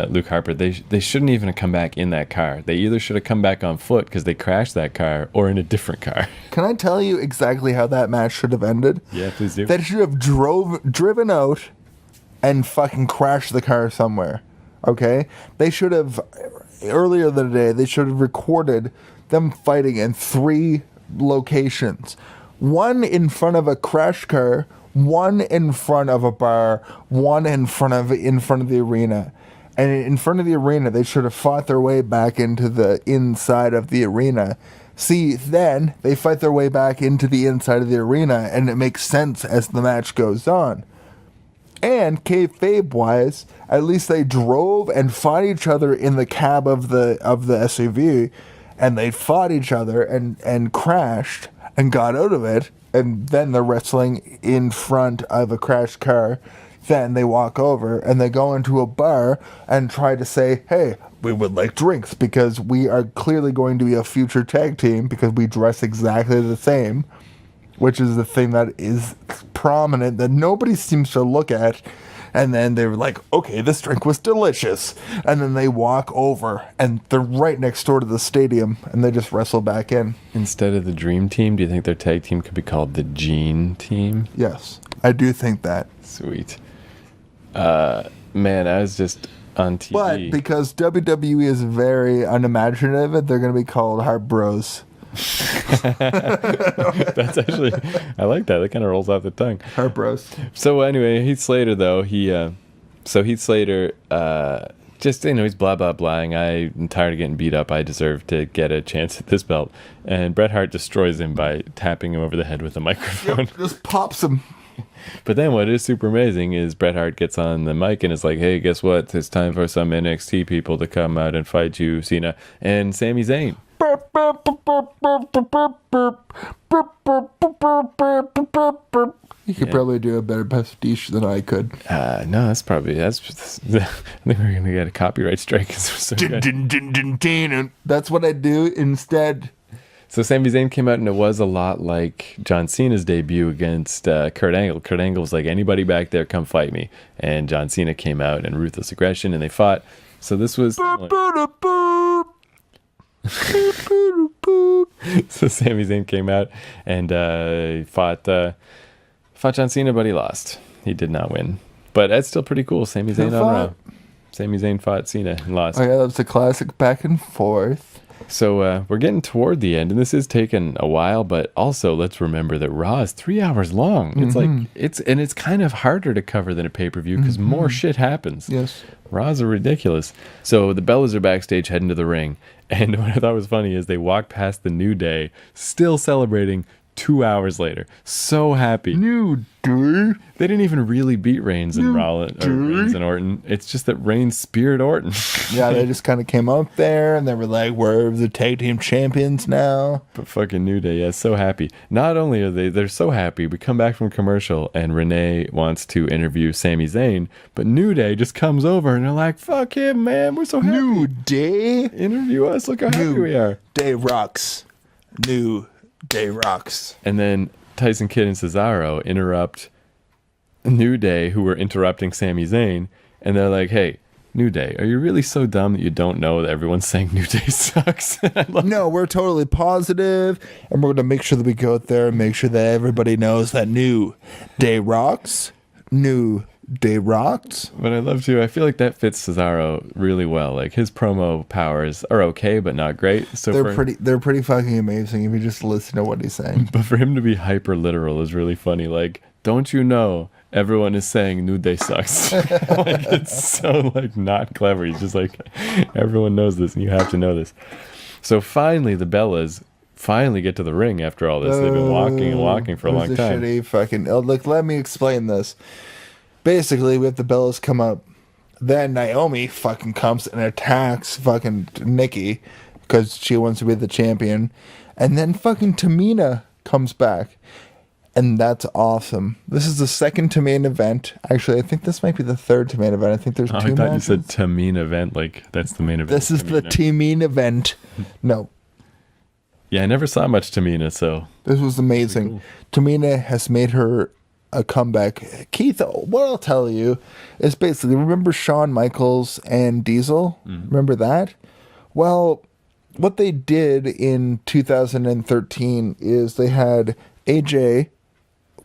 Speaker 1: Luke Harper, they shouldn't even have come back in that car. They either should have come back on foot because they crashed that car, or in a different car.
Speaker 2: Can I tell you exactly how that match should have ended?
Speaker 1: Yeah, please do.
Speaker 2: They should have driven out and fucking crashed the car somewhere. Okay? They should have, earlier in the day, they should have recorded them fighting in 3 locations. One in front of a crash car, one in front of a bar, one in front of the arena. And in front of the arena, they should have fought their way back into the inside of the arena. See, then they fight their way back into the inside of the arena, and it makes sense as the match goes on. And kayfabe-wise, at least they drove and fought each other in the cab of the SUV, and they fought each other and crashed and got out of it, and then they're wrestling in front of a crashed car. Then they walk over and they go into a bar and try to say, hey, we would like drinks because we are clearly going to be a future tag team because we dress exactly the same, which is the thing that is prominent that nobody seems to look at. And then they were like, okay, this drink was delicious. And then they walk over and they're right next door to the stadium and they just wrestle back in.
Speaker 1: Instead of the Dream Team, do you think their tag team could be called the Gene Team?
Speaker 2: Yes, I do think that.
Speaker 1: Sweet. Man, I was just on TV.
Speaker 2: But because WWE is very unimaginative, they're going to be called Heart Bros.
Speaker 1: That's actually, I like that. That kind of rolls off the tongue.
Speaker 2: Heart Bros.
Speaker 1: So anyway, Heath Slater though, Heath Slater, just, he's blah blah blahing. I'm tired of getting beat up. I deserve to get a chance at this belt. And Bret Hart destroys him by tapping him over the head with a microphone.
Speaker 2: Yep, just pops him.
Speaker 1: But then what is super amazing is Bret Hart gets on the mic and is like, hey, guess what? It's time for some NXT people to come out and fight you, Cena and Sami Zayn.
Speaker 2: You could probably do a better pastiche than I could.
Speaker 1: No, that's I think we're gonna get a copyright strike because we're so good.
Speaker 2: That's what I do instead.
Speaker 1: So Sami Zayn came out and it was a lot like John Cena's debut against Kurt Angle. Kurt Angle was like, anybody back there, come fight me. And John Cena came out in ruthless aggression and they fought. So this was... So Sami Zayn came out and fought John Cena, but he lost. He did not win. But that's still pretty cool. Sami Zayn on Raw. Sami Zayn fought Cena and lost.
Speaker 2: Oh yeah, that was a classic back and forth.
Speaker 1: So we're getting toward the end, and this is taking a while, but also let's remember that Raw is 3 hours long. It's like it's kind of harder to cover than a pay-per-view because more shit happens.
Speaker 2: Yes.
Speaker 1: Raws are ridiculous. So the Bellas are backstage heading to the ring, and what I thought was funny is they walked past the New Day, still celebrating 2 hours later. So happy.
Speaker 2: New Day.
Speaker 1: They didn't even really beat Reigns and Reigns and Orton. It's just that Reigns speared Orton.
Speaker 2: Yeah, they just kind of came up there and they were like, we're the tag team champions now.
Speaker 1: But fucking New Day, yeah, so happy. Not only are they're so happy, we come back from commercial and Renee wants to interview Sami Zayn, but New Day just comes over and they're like, fuck him, man, we're so happy.
Speaker 2: New Day?
Speaker 1: Interview us, look how happy we are.
Speaker 2: Day rocks. New Day rocks.
Speaker 1: And then Tyson Kidd and Cesaro interrupt New Day, who were interrupting Sami Zayn, and they're like, hey, New Day, are you really so dumb that you don't know that everyone's saying New Day sucks?
Speaker 2: No, we're totally positive, and we're going to make sure that we go out there and make sure that everybody knows that New Day rocks. New Day rocks.
Speaker 1: But I love to. I feel like that fits Cesaro really well. Like his promo powers are okay, but not great. So
Speaker 2: they're pretty fucking amazing if you just listen to what he's saying.
Speaker 1: But for him to be hyper literal is really funny. Like, don't you know everyone is saying New Day sucks? Like it's so like not clever. He's just like, everyone knows this, and you have to know this. So finally, the Bellas get to the ring after all this. They've been walking and walking for a long time.
Speaker 2: Shitty fucking. Oh, look, let me explain this. Basically, we have the Bellas come up. Then Naomi fucking comes and attacks fucking Nikki because she wants to be the champion. And then fucking Tamina comes back. And that's awesome. This is the second to main event. Actually, I think this might be the third to main event. I think there's two matches.
Speaker 1: I thought you said to main event, like that's the main event.
Speaker 2: This is the main event. No.
Speaker 1: Yeah, I never saw much Tamina, so.
Speaker 2: This was amazing. Cool. Tamina has made her a comeback. Keith, what I'll tell you is basically, remember Shawn Michaels and Diesel? Mm-hmm. Remember that? Well, what they did in 2013 is they had AJ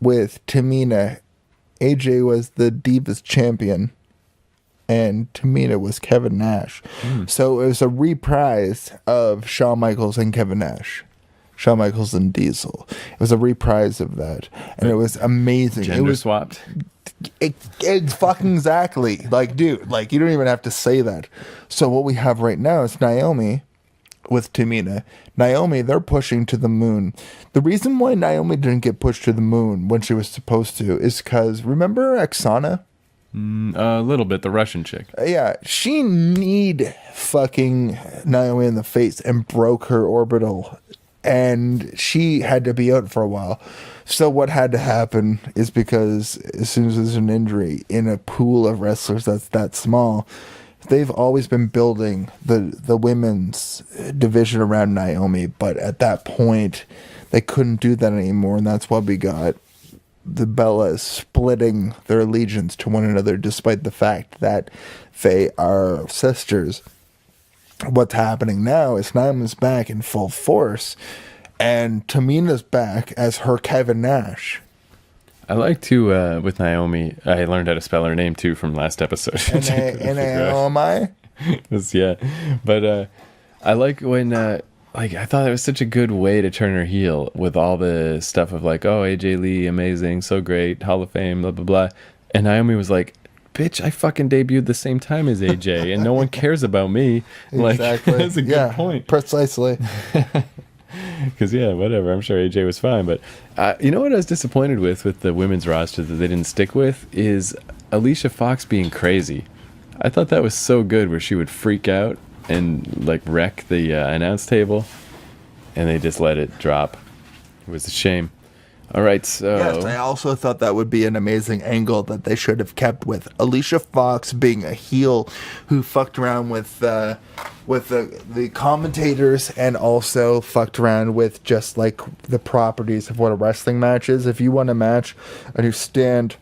Speaker 2: with Tamina. AJ was the Divas champion and Tamina was Kevin Nash. So it was a reprise of Shawn Michaels and Kevin Nash. Shawn Michaels and Diesel. It was a reprise of that, and it was amazing.
Speaker 1: Gender
Speaker 2: it was
Speaker 1: swapped.
Speaker 2: It's fucking exactly. Like, dude, like you don't even have to say that. So what we have right now is Naomi with Tamina. Naomi, they're pushing to the moon. The reason why Naomi didn't get pushed to the moon when she was supposed to is because, remember Oksana?
Speaker 1: A little bit, the Russian chick.
Speaker 2: Yeah, she kneed fucking Naomi in the face and broke her orbital. And she had to be out for a while. So what had to happen is because as soon as there's an injury in a pool of wrestlers that's that small, they've always been building the women's division around Naomi. But at that point, they couldn't do that anymore. And that's why we got the Bellas splitting their allegiance to one another, despite the fact that they are sisters. What's happening now is Naomi's back in full force, and Tamina's back as her Kevin Nash.
Speaker 1: I like to, with Naomi, I learned how to spell her name too from last episode.
Speaker 2: Naomi?
Speaker 1: Yeah. But I like when, I thought it was such a good way to turn her heel with all the stuff of like, oh, AJ Lee, amazing, so great, Hall of Fame, blah, blah, blah. And Naomi was like, bitch, I fucking debuted the same time as AJ, and no one cares about me.
Speaker 2: Exactly.
Speaker 1: Like, that's a good point.
Speaker 2: Precisely.
Speaker 1: Because, yeah, whatever. I'm sure AJ was fine. But you know what I was disappointed with the women's roster that they didn't stick with is Alicia Fox being crazy. I thought that was so good where she would freak out and, like, wreck the announce table. and they just let it drop. It was a shame. All right, so
Speaker 2: Yes, I also thought that would be an amazing angle that they should have kept with Alicia Fox being a heel who fucked around with the commentators and also fucked around with just like the properties of what a wrestling match is. If you want a match and you stand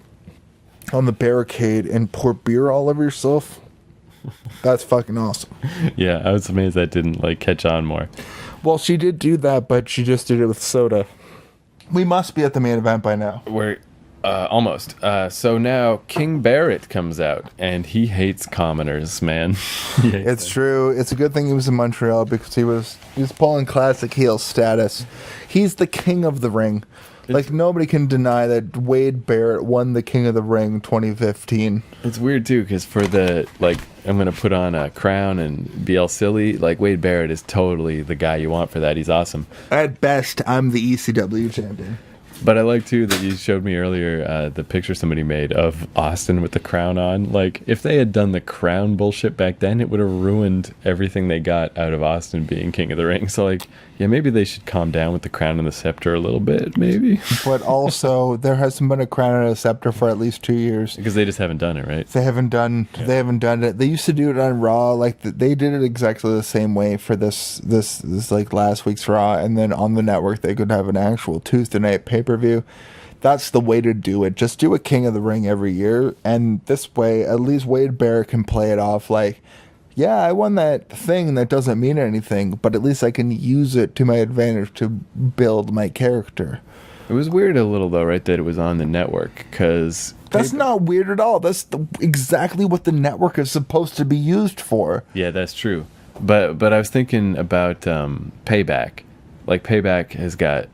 Speaker 2: on the barricade and pour beer all over yourself, that's fucking awesome.
Speaker 1: yeah, I was amazed that didn't like catch on more.
Speaker 2: Well, she did do that, but she just did it with soda. We must be at the main event by now.
Speaker 1: We're almost. So now King Barrett comes out, and he hates commoners, man.
Speaker 2: It's true. It's a good thing he was in Montreal because he was pulling classic heel status. He's the king of the ring. Like, nobody can deny that Wade Barrett won the King of the Ring 2015.
Speaker 1: It's weird, too, because for the, like, I'm going to put on a crown and be all silly. Like, Wade Barrett is totally the guy you want for that. He's awesome.
Speaker 2: At best, I'm the ECW champion.
Speaker 1: But I like, too, that you showed me earlier the picture somebody made of Austin with the crown on. Like, if they had done the crown bullshit back then, it would have ruined everything they got out of Austin being King of the Ring. So, like, yeah, maybe they should calm down with the crown and the scepter a little bit, maybe.
Speaker 2: But also, there hasn't been a crown and a scepter for at least 2 years.
Speaker 1: Because they just haven't done it, right?
Speaker 2: They haven't done it. They used to do it on Raw. Like, they did it exactly the same way for this like last week's Raw, and then on the network they could have an actual Tuesday night pay-per-view. That's the way to do it. Just do a King of the Ring every year, and this way at least Wade Barrett can play it off like, yeah, I won that thing that doesn't mean anything, but at least I can use it to my advantage to build my character.
Speaker 1: It was weird a little, though, right, that it was on the network, because...
Speaker 2: That's not weird at all. That's exactly what the network is supposed to be used for.
Speaker 1: Yeah, that's true. But I was thinking about Payback. Like, Payback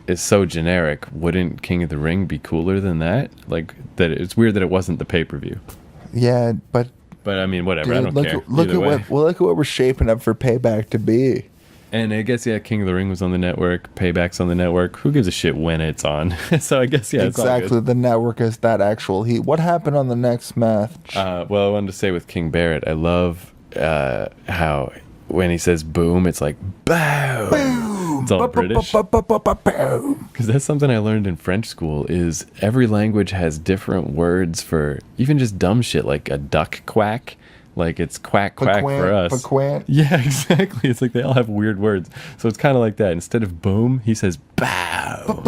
Speaker 1: is so generic. Wouldn't King of the Ring be cooler than that? Like, that it's weird that it wasn't the pay-per-view.
Speaker 2: Yeah, but
Speaker 1: I mean, whatever.
Speaker 2: dude,
Speaker 1: I don't care.
Speaker 2: Look at what we're shaping up for Payback to be.
Speaker 1: And I guess, yeah, King of the Ring was on the network. Payback's on the network. Who gives a shit when it's on? So I guess, yeah, it's
Speaker 2: exactly.
Speaker 1: all good.
Speaker 2: The network is that actual heat. What happened on the next match?
Speaker 1: Well, I wanted to say with King Barrett, I love how when he says boom, it's like boom. Boom. It's all British. Because that's something I learned in French school is every language has different words for even just dumb shit like a duck quack. Like it's quack quack for us.
Speaker 2: Paquant.
Speaker 1: Yeah, exactly. It's like they all have weird words. So it's kind of like that. Instead of boom, he says bow.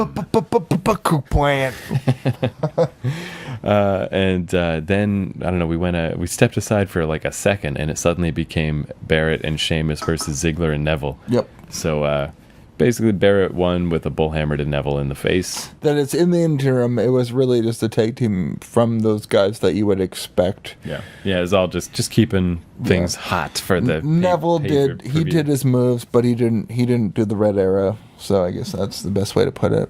Speaker 1: And then I don't know. We stepped aside for like a second, and it suddenly became Barrett and Sheamus versus Ziggler and Neville.
Speaker 2: Yep.
Speaker 1: So basically, Barrett won with a bullhammer to Neville in the face.
Speaker 2: That it's in the interim. It was really just a tag team from those guys that you would expect.
Speaker 1: Yeah, yeah. It was all just keeping things hot for the.
Speaker 2: Neville did his moves, but he didn't do the red arrow. So I guess that's the best way to put it.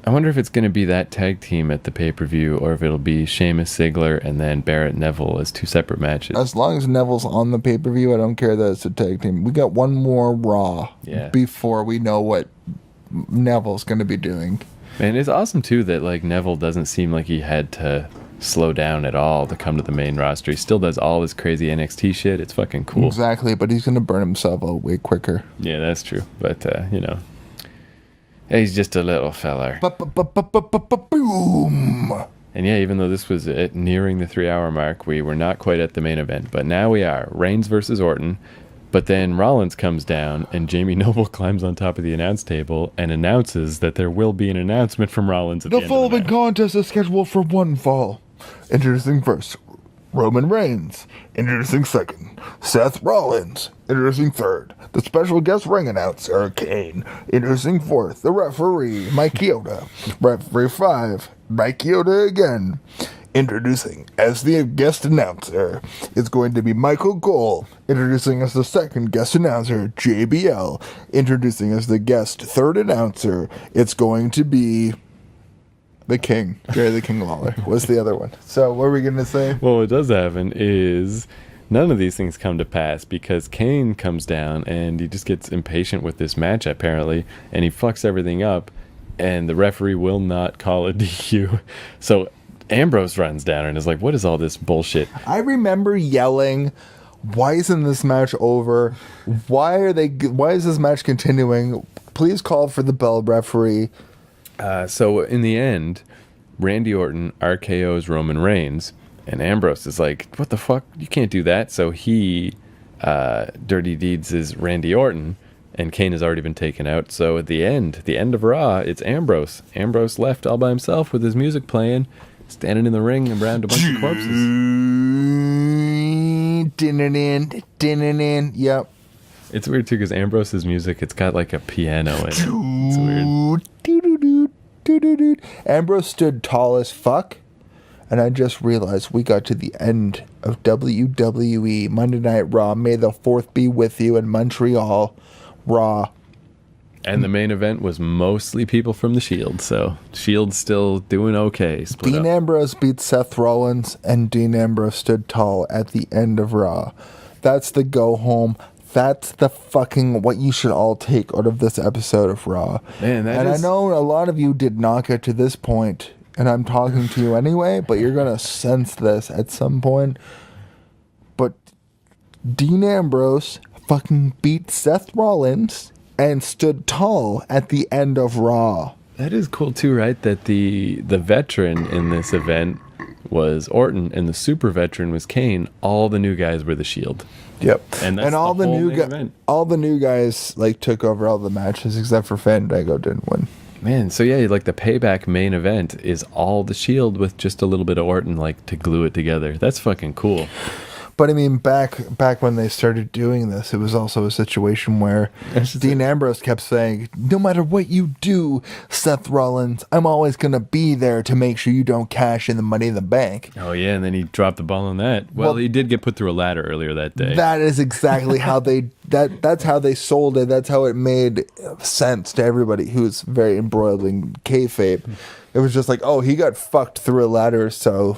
Speaker 1: I wonder if it's going to be that tag team at the pay-per-view, or if it'll be Sheamus, Ziggler, and then Barrett and Neville as two separate matches.
Speaker 2: As long as Neville's on the pay-per-view, I don't care that it's a tag team. We got one more Raw before we know what Neville's going to be doing.
Speaker 1: Man, it's awesome, too, that like Neville doesn't seem like he had to slow down at all to come to the main roster. He still does all his crazy NXT shit. It's fucking cool.
Speaker 2: Exactly, but he's going to burn himself out way quicker.
Speaker 1: Yeah, that's true. But, you know... He's just a little feller.
Speaker 2: Boom!
Speaker 1: And yeah, even though this was it, nearing the 3-hour mark, we were not quite at the main event. But now we are. Reigns versus Orton. But then Rollins comes down, and Jamie Noble climbs on top of the announce table and announces that there will be an announcement from Rollins at the end of the
Speaker 2: following
Speaker 1: match.
Speaker 2: contest is scheduled for one fall. Introducing first, Roman Reigns. Introducing second, Seth Rollins. Introducing third, the special guest ring announcer, Kane. Introducing fourth, the referee, Mike Chioda. Referee 5, Mike Chioda again. Introducing as the guest announcer, it's going to be Michael Cole. Introducing as the second guest announcer, JBL. Introducing as the guest third announcer, it's going to be... The King. Jerry the King Lawler was the other one. So what are we going to say?
Speaker 1: Well, what does happen is none of these things come to pass because Kane comes down and he just gets impatient with this match, apparently, and he fucks everything up, and the referee will not call a DQ. So Ambrose runs down and is like, what is all this bullshit?
Speaker 2: I remember yelling, why isn't this match over? Why is this match continuing? Please call for the bell, referee.
Speaker 1: So in the end, Randy Orton RKO's Roman Reigns, and Ambrose is like, what the fuck? You can't do that. So he Dirty Deeds is Randy Orton, and Kane has already been taken out. So at the end of Raw, it's Ambrose. Ambrose left all by himself with his music playing, standing in the ring around a bunch of corpses.
Speaker 2: Yep.
Speaker 1: It's weird too because Ambrose's music, it's got like a piano in it. It's weird.
Speaker 2: Ambrose stood tall as fuck, and I just realized we got to the end of WWE Monday Night Raw. May the 4th be with you in Montreal. Raw.
Speaker 1: And the main event was mostly people from the Shield, so Shield's still doing okay.
Speaker 2: Dean Ambrose beat Seth Rollins, and Dean Ambrose stood tall at the end of Raw. That's the go home. That's the fucking what you should all take out of this episode of Raw.
Speaker 1: Man,
Speaker 2: I know a lot of you did not get to this point, and I'm talking to you anyway, but you're going to sense this at some point. But Dean Ambrose fucking beat Seth Rollins and stood tall at the end of Raw.
Speaker 1: That is cool too, right? That the veteran in this event was Orton, and the super veteran was Kane. All the new guys were the Shield.
Speaker 2: Yep,
Speaker 1: and that's
Speaker 2: all the new guys like took over all the matches except for Fandango didn't win.
Speaker 1: Man, so yeah, like the Payback main event is all the Shield with just a little bit of Orton like to glue it together. That's fucking cool.
Speaker 2: But I mean, back when they started doing this, it was also a situation where Dean Ambrose kept saying, no matter what you do, Seth Rollins, I'm always going to be there to make sure you don't cash in the Money in the Bank.
Speaker 1: Oh, yeah, and then he dropped the ball on that. Well, he did get put through a ladder earlier that day.
Speaker 2: That is exactly how that's how they sold it. That's how it made sense to everybody who's very embroiled in kayfabe. It was just like, oh, he got fucked through a ladder, so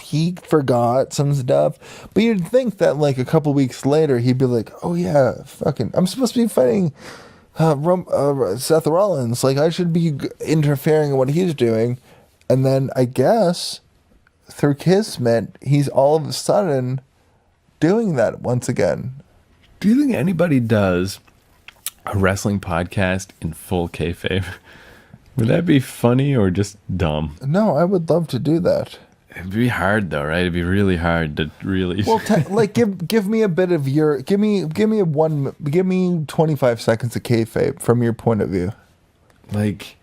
Speaker 2: he forgot some stuff. But you'd think that like a couple weeks later he'd be like, oh yeah, fucking I'm supposed to be fighting Seth Rollins, like I should be interfering in what he's doing. And then I guess through kismet he's all of a sudden doing that once again.
Speaker 1: Do you think anybody does a wrestling podcast in full kayfabe? Would that be funny or just dumb?
Speaker 2: No, I would love to do that.
Speaker 1: It'd be hard though, right? It'd be really hard to really.
Speaker 2: Well, like give me a bit of your give me 25 seconds of kayfabe from your point of view.
Speaker 1: Like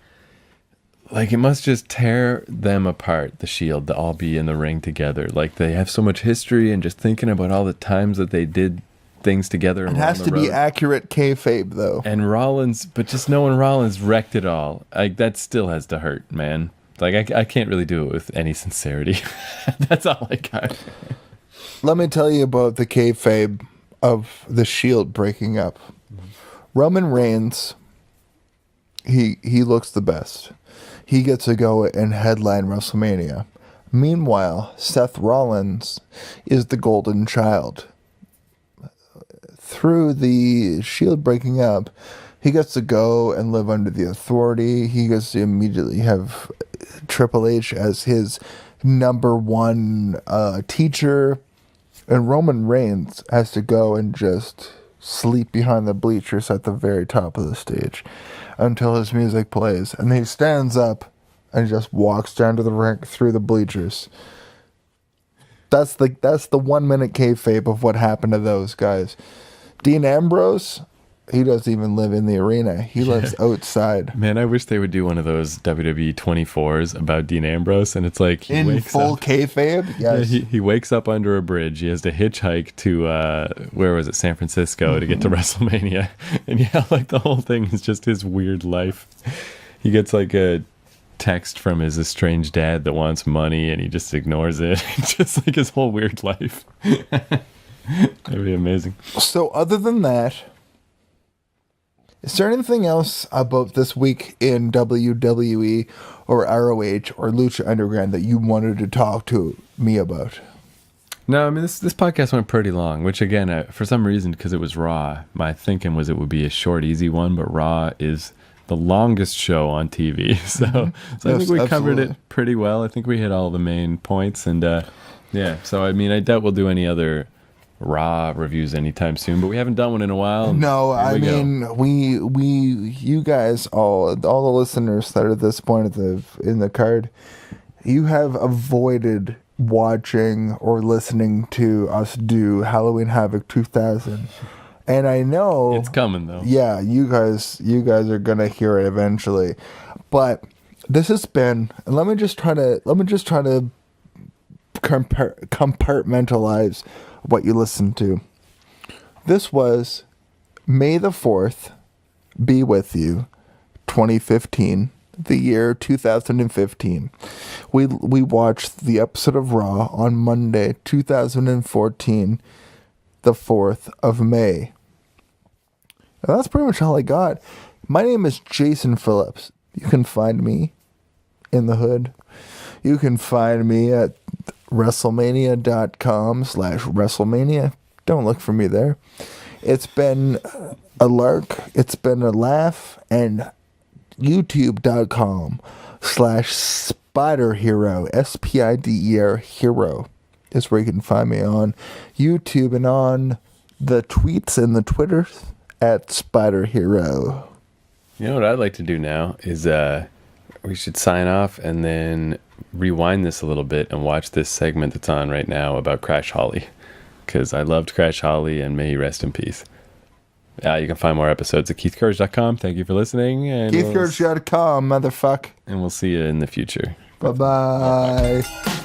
Speaker 1: it must just tear them apart, the Shield, to all be in the ring together. Like they have so much history, and just thinking about all the times that they did things together.
Speaker 2: It has to be accurate kayfabe though.
Speaker 1: And Rollins, but just knowing Rollins wrecked it all, like that still has to hurt, man. Like, I can't really do it with any sincerity. That's all I got.
Speaker 2: Let me tell you about the kayfabe of the Shield breaking up. Roman Reigns, he looks the best. He gets to go and headline WrestleMania. Meanwhile, Seth Rollins is the golden child. Through the Shield breaking up, he gets to go and live under the authority. He gets to immediately have Triple H as his number one teacher. And Roman Reigns has to go and just sleep behind the bleachers at the very top of the stage until his music plays. And he stands up and just walks down to the ring through the bleachers. That's the 1 minute kayfabe of what happened to those guys. Dean Ambrose, he doesn't even live in the arena. He lives outside.
Speaker 1: Man, I wish they would do one of those WWE 24s about Dean Ambrose, and it's like
Speaker 2: in full kayfabe. Yes,
Speaker 1: yeah, he wakes up under a bridge. He has to hitchhike to where was it, San Francisco, to get to WrestleMania, and yeah, like the whole thing is just his weird life. He gets like a text from his estranged dad that wants money, and he just ignores it. Just like his whole weird life. That'd be amazing.
Speaker 2: So, other than that, is there anything else about this week in WWE or ROH or Lucha Underground that you wanted to talk to me about?
Speaker 1: No, I mean, this podcast went pretty long, which again, for some reason, because it was Raw, my thinking was it would be a short, easy one, but Raw is the longest show on TV. So I think we covered it pretty well. I think we hit all the main points. And yeah, so I mean, I doubt we'll do any other Raw reviews anytime soon, but we haven't done one in a while.
Speaker 2: No,
Speaker 1: Here
Speaker 2: I
Speaker 1: we go.
Speaker 2: mean, you guys, all the listeners that are at this point in the card, you have avoided watching or listening to us do Halloween Havoc 2000, and I know
Speaker 1: It's coming though.
Speaker 2: Yeah, you guys are gonna hear it eventually, but this has been. Let me just try to compartmentalize what you listen to. This was May the 4th, be with you, 2015, the year 2015. We watched the episode of Raw on Monday, 2014, the 4th of May. And that's pretty much all I got. My name is Jason Phillips. You can find me in the hood. You can find me at WrestleMania.com/WrestleMania. Don't look for me there. It's been a lark. It's been a laugh. And YouTube.com/SpiderHero. SPIDER Hero is where you can find me on YouTube and on the tweets and the Twitters at Spider Hero.
Speaker 1: You know what I'd like to do now is we should sign off and then rewind this a little bit and watch this segment that's on right now about Crash Holly, because I loved Crash Holly and may he rest in peace. You can find more episodes at keithcourage.com. Thank you for listening. And
Speaker 2: KeithCourage.com, motherfucker.
Speaker 1: and we'll see you in the future.
Speaker 2: Bye-bye.